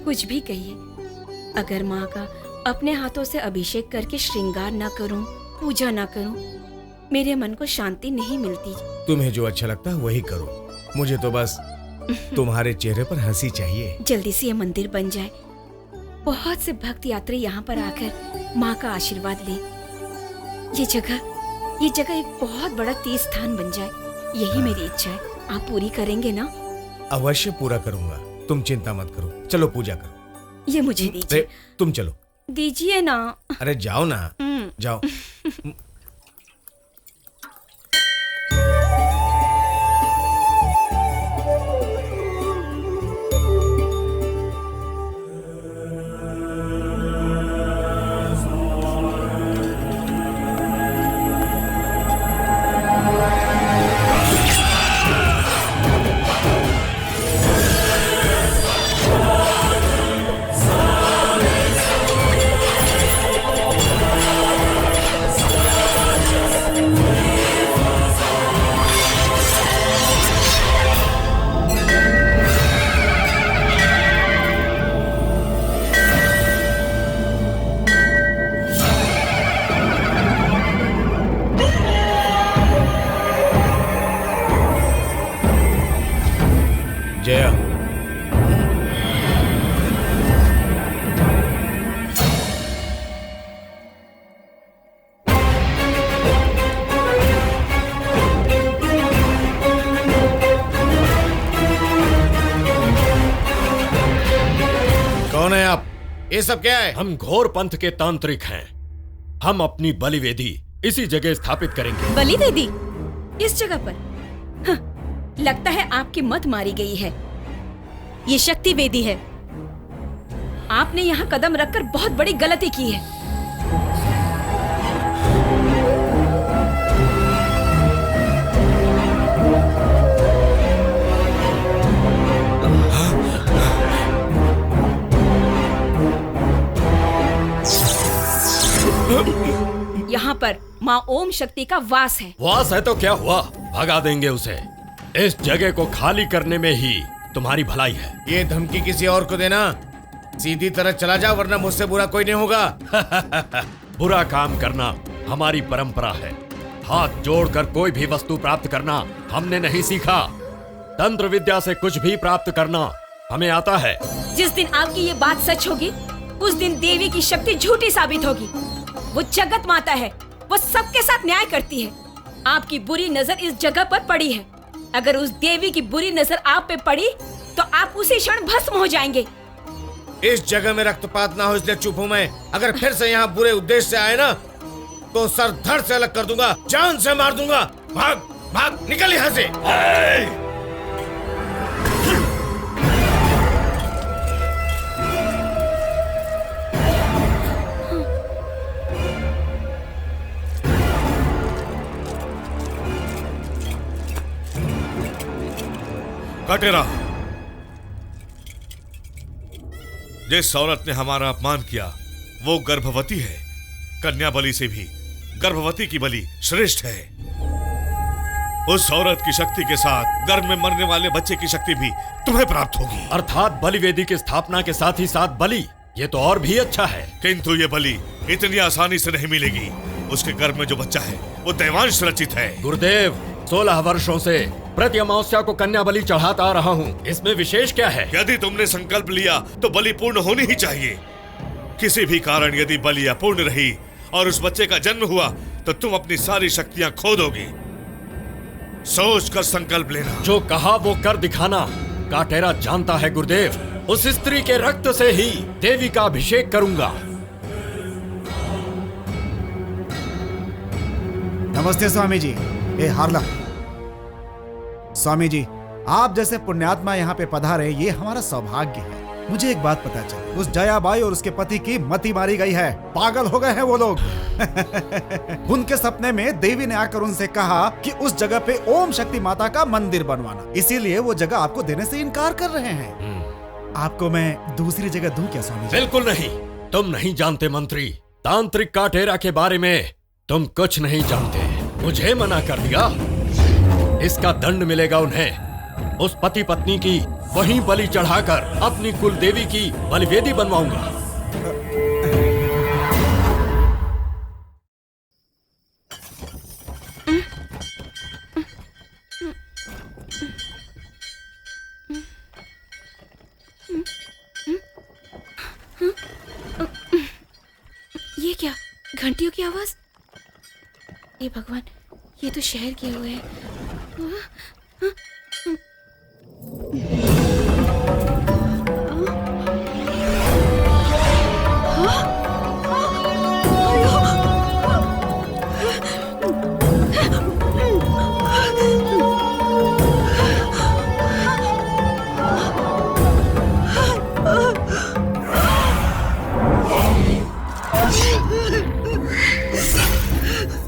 कुछ भी कहिए, अगर माँ का अपने हाथों से अभिषेक करके श्रृंगार ना करूं, पूजा ना करूं, मेरे मन को शांति नहीं मिलती। तुम्हें जो अच्छा लगता है वही करो, मुझे तो बस तुम्हारे चेहरे पर हंसी चाहिए। जल्दी से ये मंदिर बन जाए, बहुत से भक्त यात्री यहाँ पर आकर माँ का आशीर्वाद ले। ये जगह एक बहुत बड़ा तीर्थ स्थान बन जाए, यही मेरी इच्छा है। आप पूरी करेंगे ना? अवश्य पूरा करूंगा, तुम चिंता मत करो। चलो पूजा करो। ये मुझे दीजिए। तुम चलो। दीजिए ना। अरे जाओ ना, जाओ। जया, कौन है आप? ये सब क्या है? हम घोर पंथ के तांत्रिक हैं। हम अपनी बलिवेदी इसी जगह स्थापित करेंगे। बलिवेदी? इस जगह पर? हाँ, लगता है आपकी मत मारी गई है। ये शक्ति वेदी है। आपने यहाँ कदम रखकर बहुत बड़ी गलती की है। यहाँ पर माँ ओम शक्ति का वास है। वास है तो क्या हुआ, भगा देंगे उसे। इस जगह को खाली करने में ही तुम्हारी भलाई है। ये धमकी किसी और को देना सीधी तरह चला जा, वरना मुझसे बुरा कोई नहीं होगा। बुरा काम करना हमारी परंपरा है। हाथ जोड़कर कोई भी वस्तु प्राप्त करना हमने नहीं सीखा। तंत्र विद्या से कुछ भी प्राप्त करना हमें आता है। जिस दिन आपकी ये बात सच होगी, उस दिन देवी की शक्ति झूठी साबित होगी। वो जगत माता है, वो सबके साथ न्याय करती है। आपकी बुरी नजर इस जगह पर पड़ी है। अगर उस देवी की बुरी नजर आप पे पड़ी तो आप उसी क्षण भस्म हो जाएंगे। इस जगह में रक्तपात ना हो इसलिए चुप हूं मैं। अगर फिर से यहाँ बुरे उद्देश्य से आए ना तो सर धड़ से अलग कर दूंगा, जान से मार दूंगा। भाग भाग, निकल यहाँ से। काटेरा, जिस औरत ने हमारा अपमान किया वो गर्भवती है। कन्या बलि से भी गर्भवती की बलि श्रेष्ठ है। उस औरत की शक्ति के साथ गर्भ में मरने वाले बच्चे की शक्ति भी तुम्हें प्राप्त होगी। अर्थात बलि वेदी की स्थापना के साथ ही साथ बलि, ये तो और भी अच्छा है। किंतु ये बलि इतनी आसानी से नहीं मिलेगी। उसके गर्भ में जो बच्चा है वो दैवांश रचित है। गुरुदेव, 16 वर्षों से प्रति अमावस्या को कन्या बलि चढ़ाता आ रहा हूँ। इसमें विशेष क्या है? यदि तुमने संकल्प लिया तो बलि पूर्ण होनी ही चाहिए। किसी भी कारण यदि बलि अपूर्ण रही और उस बच्चे का जन्म हुआ तो तुम अपनी सारी शक्तियां खो दोगे। सोच कर संकल्प लेना। जो कहा वो कर दिखाना काटेरा जानता है गुरुदेव। उस स्त्री के रक्त से ही देवी का अभिषेक करूंगा। नमस्ते स्वामी जी। ए हारला, स्वामी जी आप जैसे पुण्यात्मा यहाँ पे पधारे ये हमारा सौभाग्य है। मुझे एक बात पता चली, उस जयाबाई और उसके पति की मति मारी गई है। पागल हो गए हैं वो लोग। उनके सपने में देवी ने आकर उनसे कहा कि उस जगह पे ओम शक्ति माता का मंदिर बनवाना, इसीलिए वो जगह आपको देने से इनकार कर रहे हैं। आपको मैं दूसरी जगह दूं क्या स्वामी जी? बिल्कुल नहीं। तुम नहीं जानते मंत्री, तांत्रिक काटेरा के बारे में तुम कुछ नहीं जानते। मुझे मना कर दिया, इसका दंड मिलेगा उन्हें। उस पति पत्नी की वहीं बलि चढ़ाकर अपनी कुल देवी की बलिवेदी बनवाऊंगा। ये क्या, घंटियों की आवाज? हे भगवान, ये तो शहर के हुए हैं।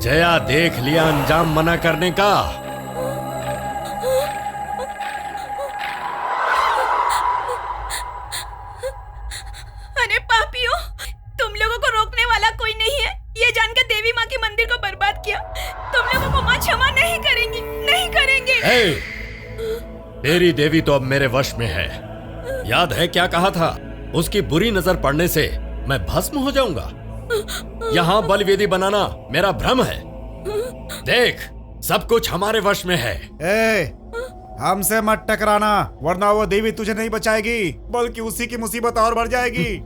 जया, देख लिया अंजाम मना करने का। अरे पापियों, तुम लोगों को रोकने वाला कोई नहीं है। ये जानकर देवी माँ के मंदिर को बर्बाद किया। तुम लोगों को माँ क्षमा नहीं करेंगी, नहीं करेंगे। तेरी देवी तो अब मेरे वश में है। याद है क्या कहा था? उसकी बुरी नजर पड़ने से मैं भस्म हो जाऊंगा। यहाँ बलिवेदी बनाना मेरा भ्रम है। देख, सब कुछ हमारे वश में है। हमसे मत टकराना, वरना वो देवी तुझे नहीं बचाएगी, बल्कि उसी की मुसीबत और बढ़ जाएगी।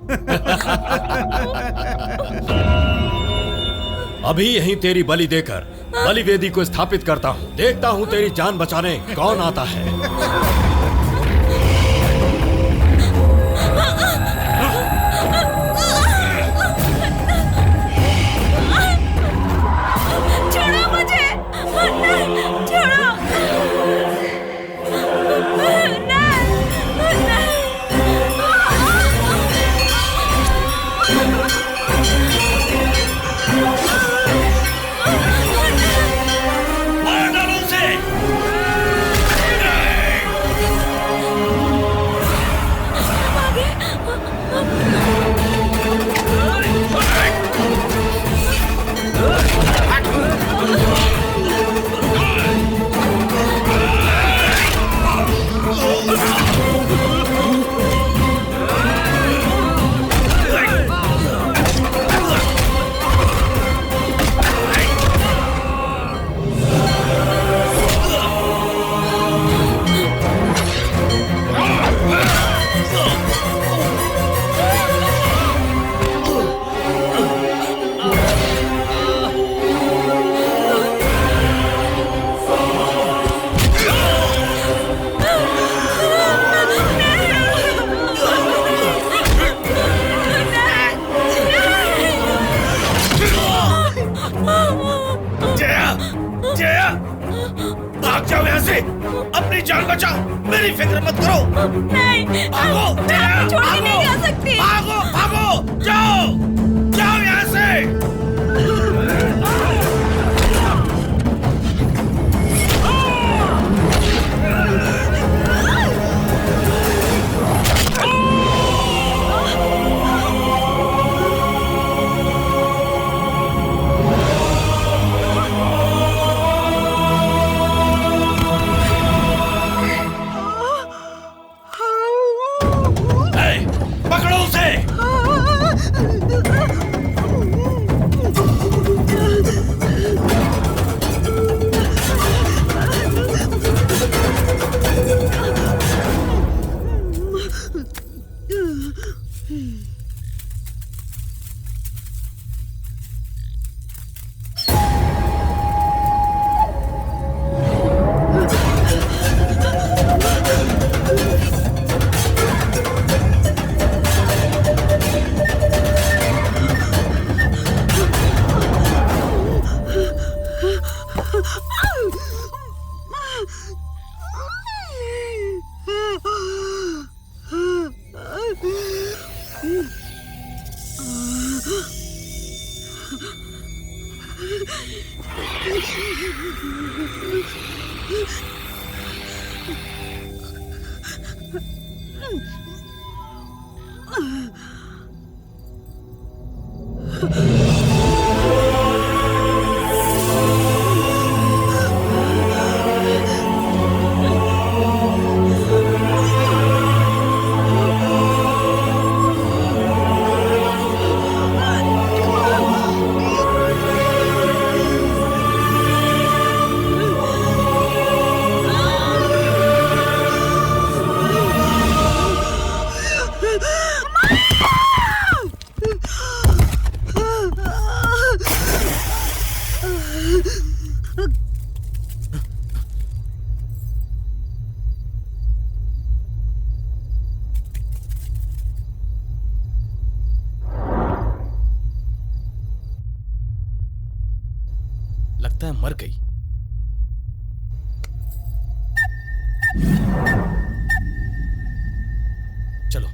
अभी यहीं तेरी बलि देकर बलिवेदी को स्थापित करता हूँ। देखता हूँ तेरी जान बचाने कौन आता है। भाग जाओ यहाँ से, अपनी जान बचाओ, मेरी फिक्र मत करो। नहीं, भागो, मैं आपको छोड़ के नहीं जा सकती। भागो, भागो, जाओ, जाओ यहाँ से। पकड़ो उसे। लगता है मर गई। चलो।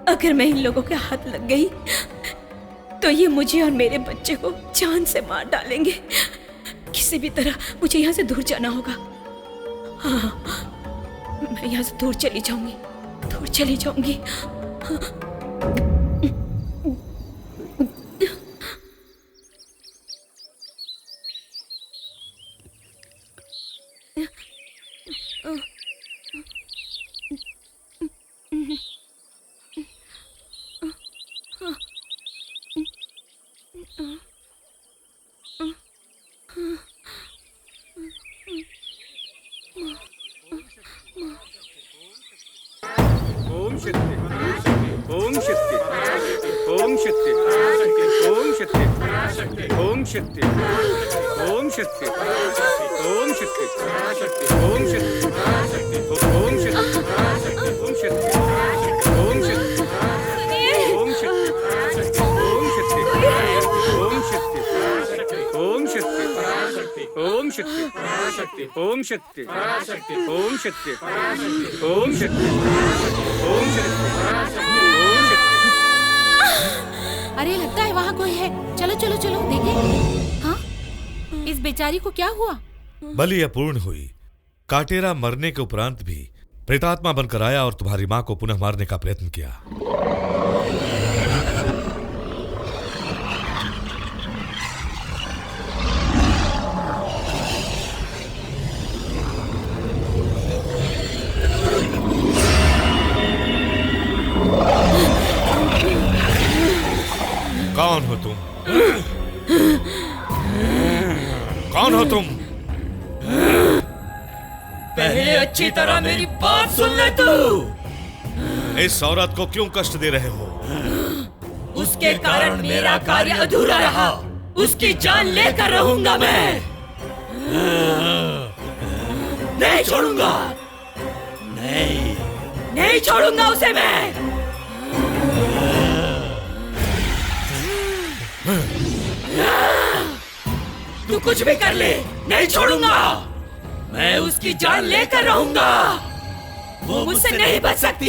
अगर मैं इन लोगों के हाथ लग गई तो ये मुझे और मेरे बच्चे को जान से मार डालेंगे। किसी भी तरह मुझे यहाँ से दूर जाना होगा। हाँ, मैं यहाँ से दूर चली जाऊंगी, दूर चली जाऊंगी। ओम शक्ति ओम शक्ति ओम शक्ति ओम शक्ति। अरे लगता है वहाँ कोई है। चलो चलो चलो देखें। हाँ, इस बेचारी को क्या हुआ? बलि अपूर्ण हुई। काटेरा मरने के उपरांत भी प्रेतात्मा बनकर आया और तुम्हारी मां को पुनः मारने का प्रयत्न किया। कौन हो तुम? कौन हो तुम? पहले अच्छी तरह मेरी बात सुन ले तू। इस औरत को क्यों कष्ट दे रहे हो? उसके कारण मेरा कार्य अधूरा रहा। उसकी जान लेकर रहूंगा मैं। नहीं छोड़ूंगा। नहीं छोड़ूंगा उसे मैं। तू कुछ भी कर ले, नहीं छोड़ूंगा। मैं उसकी जान लेकर रहूंगा। वो मुझसे नहीं बच सकती।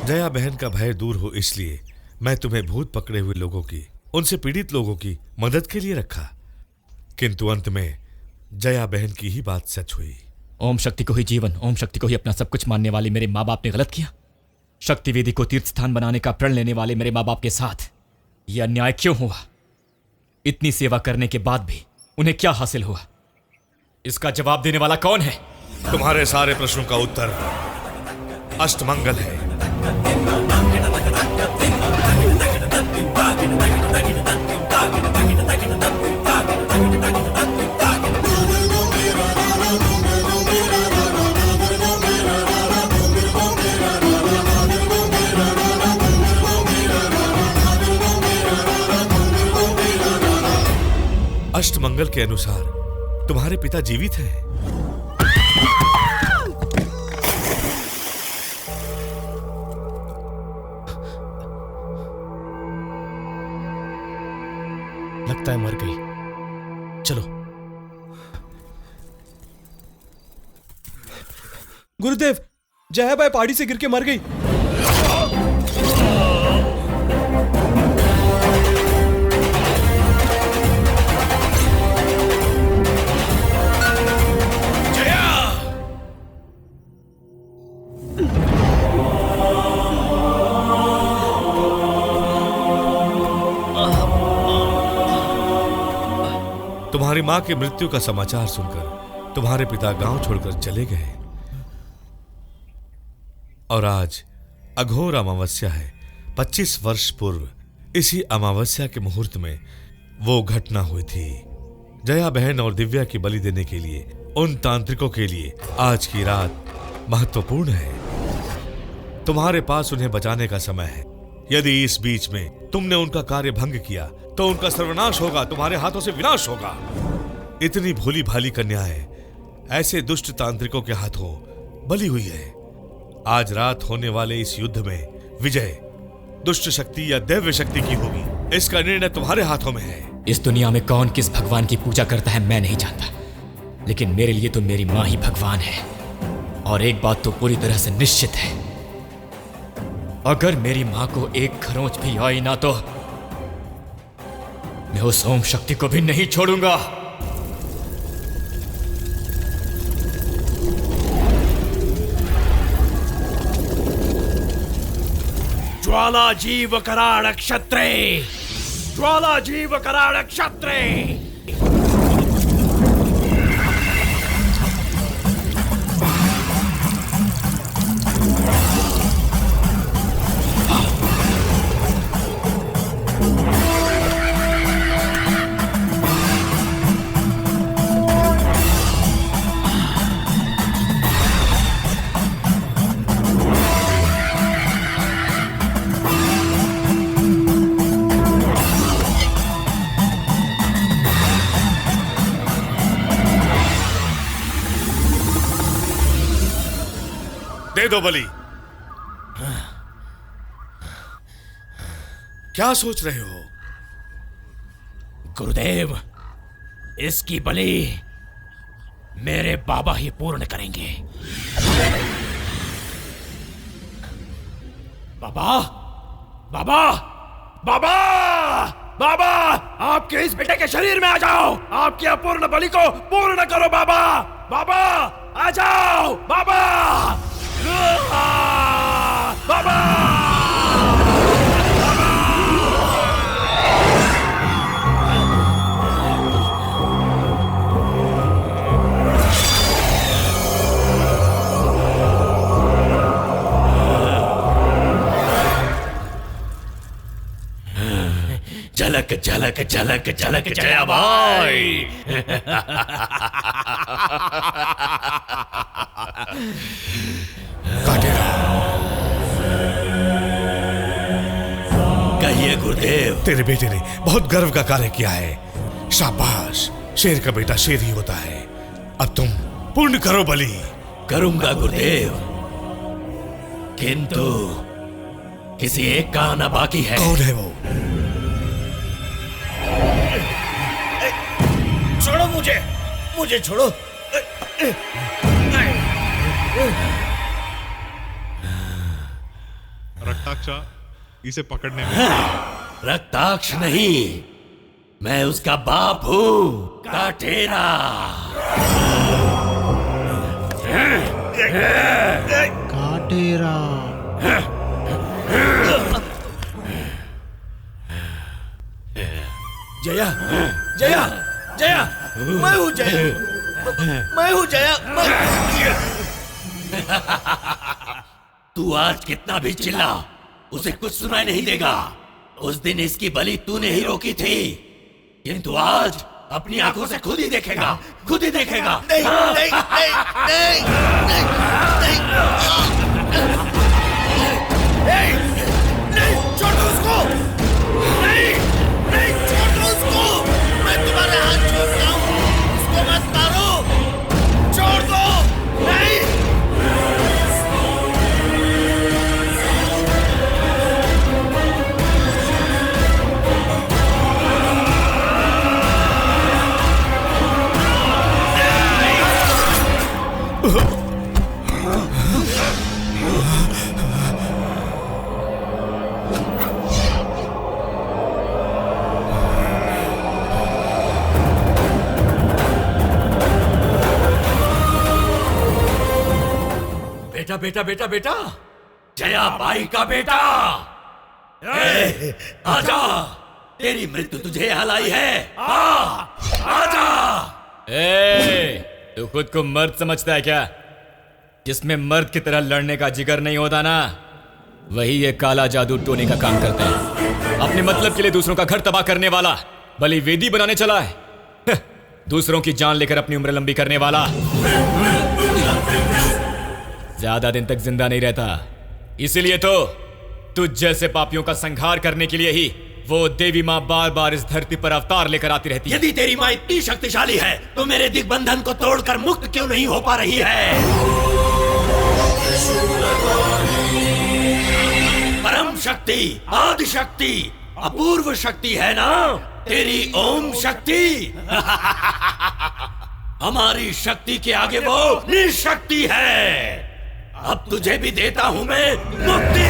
जया बहन का भय दूर हो इसलिए मैं तुम्हें भूत पकड़े हुए लोगों की, उनसे पीड़ित लोगों की मदद के लिए रखा, किंतु अंत में जया बहन की ही बात सच हुई। ओम शक्ति को ही जीवन, ओम शक्ति को ही अपना सब कुछ मानने वाले मेरे माँ बाप ने गलत किया। शक्ति वेदी को तीर्थ स्थान बनाने का प्रण लेने वाले मेरे माँ बाप के साथ यह अन्याय क्यों हुआ? इतनी सेवा करने के बाद भी उन्हें क्या हासिल हुआ? इसका जवाब देने वाला कौन है? तुम्हारे सारे प्रश्नों का उत्तर अष्टमंगल है। अष्टमंगल के अनुसार तुम्हारे पिता जीवित हैं। लगता है मर गई। चलो। गुरुदेव, जयाबाई पहाड़ी से गिर के मर गई। तुम्हारी मां की मृत्यु का समाचार सुनकर तुम्हारे पिता गांव छोड़कर चले गए और आज अघोर अमावस्या है। 25 वर्ष पूर्व इसी अमावस्या के मुहूर्त में वो घटना हुई थी। जया बहन और दिव्या की बलि देने के लिए उन तांत्रिकों के लिए आज की रात महत्वपूर्ण है। तुम्हारे पास उन्हें बचाने का समय है। यदि इस बीच में तुमने उनका कार्य भंग किया तो उनका सर्वनाश होगा, तुम्हारे हाथों से विनाश होगा। इतनी भोली भाली कन्याएं ऐसे दुष्ट तांत्रिकों के हाथों बली हुई है। आज रात होने वाले इस युद्ध में विजय दुष्ट शक्ति या दैव्य शक्ति की होगी, इसका निर्णय तुम्हारे हाथों में है। इस दुनिया में कौन किस भगवान की पूजा करता है मैं नहीं जानता, लेकिन मेरे लिए तो मेरी माँ ही भगवान है। और एक बात तो पूरी तरह से निश्चित है, अगर मेरी माँ को एक खरोंच भी आई ना तो मैं उस ओम शक्ति को भी नहीं छोड़ूंगा। ज्वाला जीव कराड़ क्षत्रे, ज्वाला जीव कराड़ क्षत्रे। दे दो बलि। क्या सोच रहे हो? गुरुदेव, इसकी बलि मेरे बाबा ही पूर्ण करेंगे। बाबा, बाबा, बाबा, बाबा, आपके इस बेटे के शरीर में आ जाओ। आपकी अपूर्ण बलि को पूर्ण करो बाबा। बाबा, आ जाओ बाबा। बाबा, झलक झलक झलक झलक जया भाई। कहिए गुरुदेव। तेरे बेटे ने बहुत गर्व का कार्य किया है। शाबाश, शेर का बेटा शेर ही होता है। अब तुम पूर्ण करो बलि। करूंगा गुरुदेव, किंतु किसी एक का आना बाकी है। कौन है वो? छोड़ो मुझे, मुझे छोड़ो। रक्ताक्षा, इसे पकड़ने में। रक्ताक्ष नहीं, मैं उसका बाप हूँ, काटेरा। काटेरा। जया, जया, जया, मैं हूँ जया, मैं हूँ जया। तू आज कितना भी चिल्ला, उसे कुछ सुनाई नहीं देगा। उस दिन इसकी बलि तूने ही रोकी थी, किंतु आज अपनी आंखों से खुद ही देखेगा, खुद ही देखेगा। नहीं, नहीं, नहीं, नहीं, नहीं, नहीं, नहीं, छोड़ दो उसको। नहीं, नहीं, छोड़ दो उसको। मैं तुम्हारे हाथ छोड़ता हूँ, उसको मत मारो। छोड़ दो। नहीं। बेटा बेटा बेटा बेटा, जया बाई का बेटा, आजा, तेरी मृत्यु तुझे हलाई है। आजा। तू खुद को मर्द समझता है क्या? जिसमें मर्द की तरह लड़ने का जिगर नहीं होता ना, वही ये काला जादू टोने का काम करते हैं। अपने मतलब के लिए दूसरों का घर तबाह करने वाला बलि वेदी बनाने चला है। दूसरों की जान लेकर अपनी उम्र लंबी करने वाला ज्यादा दिन तक जिंदा नहीं रहता। इसीलिए तो तुझ जैसे पापियों का संहार करने के लिए ही वो देवी माँ बार बार इस धरती पर अवतार लेकर आती रहती है। यदि तेरी माँ इतनी शक्तिशाली है तो मेरे दिग्बंधन को तोड़कर मुक्त क्यों नहीं हो पा रही है? परम शक्ति, आदि शक्ति, अपूर्व शक्ति है ना तेरी ओम शक्ति। हमारी शक्ति के आगे वो निशक्ति है। अब तुझे भी देता हूं मैं मुक्ति।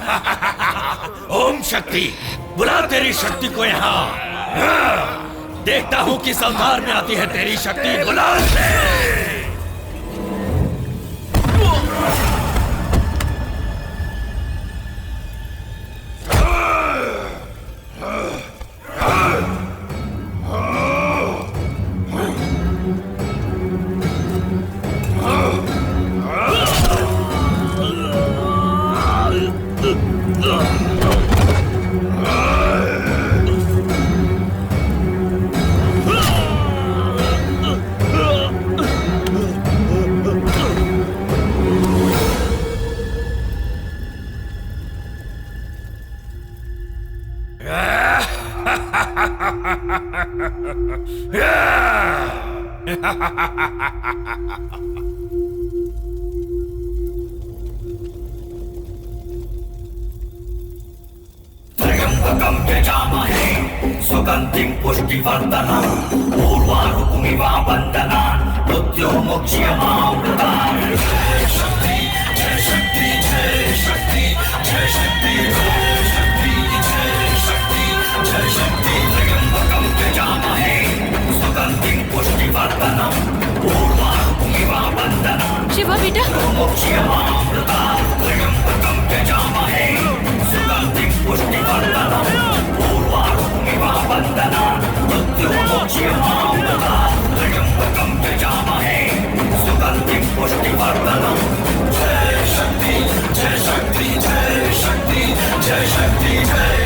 ओम शक्ति, बुला तेरी शक्ति को यहाँ। देखता हूँ किस अवतार में आती है तेरी शक्ति। बुला त्र्यंबकं यजामहे सुगन्धिं पुष्टिवर्धनम् उर्वारुकमिव बन्धनान् मृत्युर्मुक्ष्यमामृतात्। जय शक्ति जय शक्ति जय शक्ति जय शक्ति जय शक्ति जय शक्ति जय शक्ति। त्र्यंबकं यजामहे सुगन्धिं पुष्टिवर्धनम् उर्वारुकमिव बन्धनान् शिवा बेटा, मृत्युर्मुक्ष्यमामृतात्। त्र्यंबकं यजामहे सुगन्धिं पुष्टिवर्धनम् उर्वारुकमिव बन्धनान् मृत्युर्मुक्ष्यमामृतात्। त्र्यंबकं यजामहे सुगन्धिं पुष्टिवर्धनम्। जय शक्ति जय शक्ति जय शक्ति जय शक्ति जय।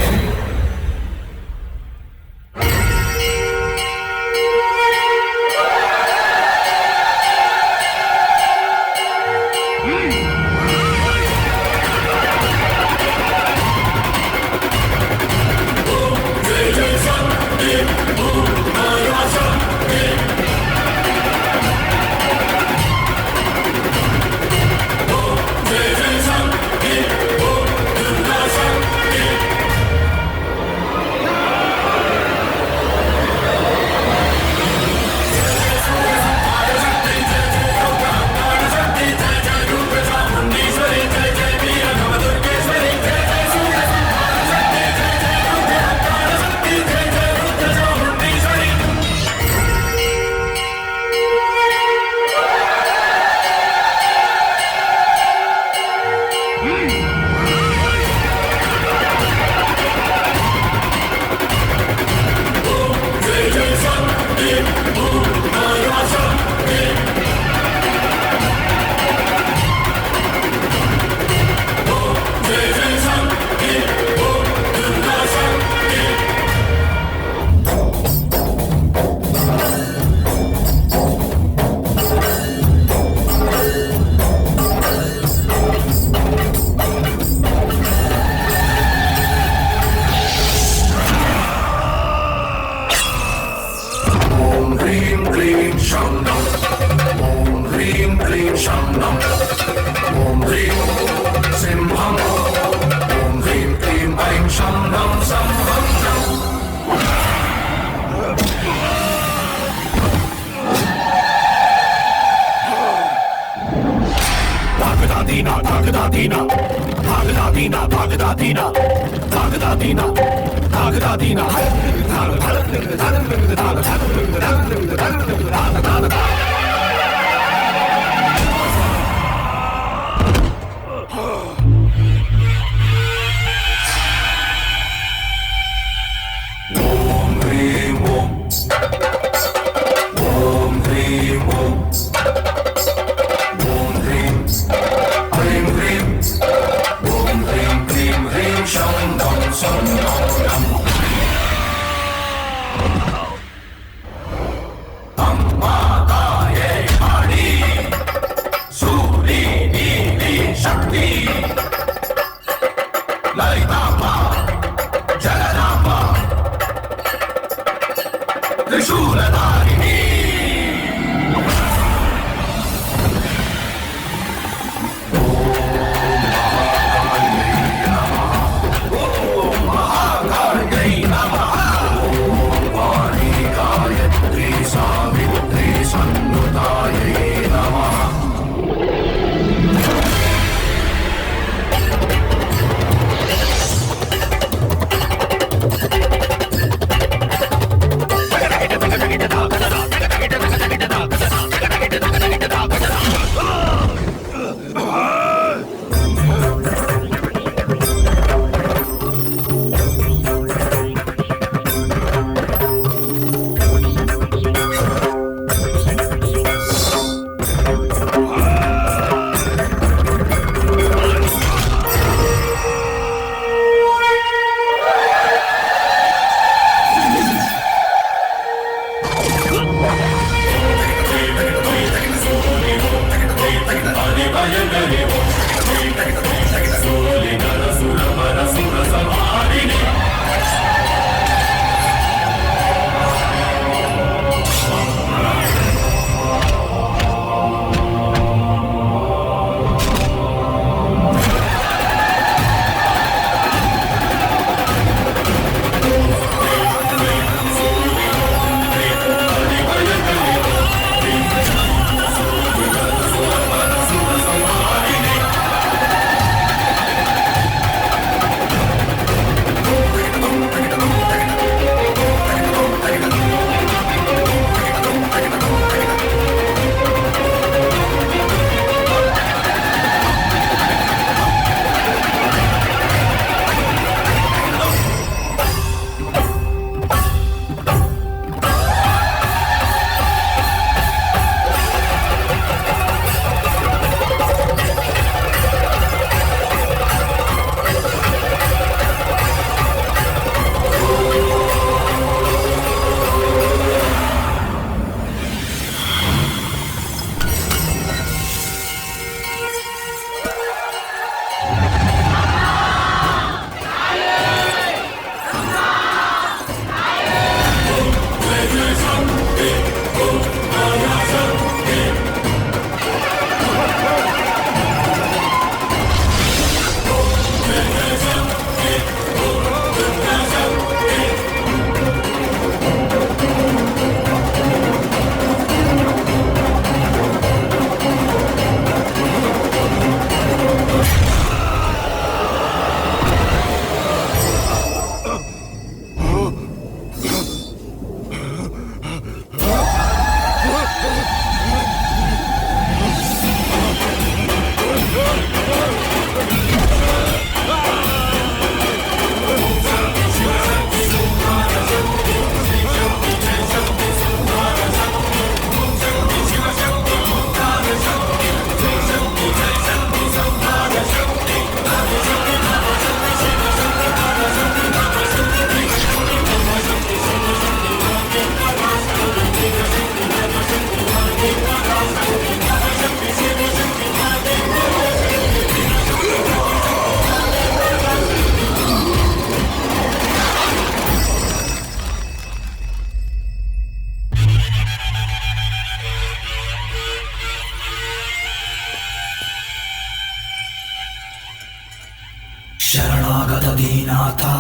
जगदीनाथा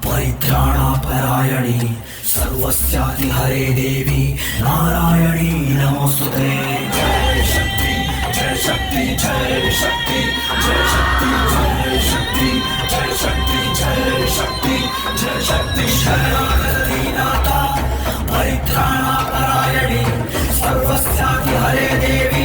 परित्राणापरायणी सर्वस्याति हरे देवी नारायणी नमोस्तुते। जय शक्ति जय शक्ति जय शक्ति जय शक्ति जय शक्ति जय शक्ति जय शक्ति जय शक्ति जगदीनाथा परित्राणापरायणी सर्वस्याति हरे देवी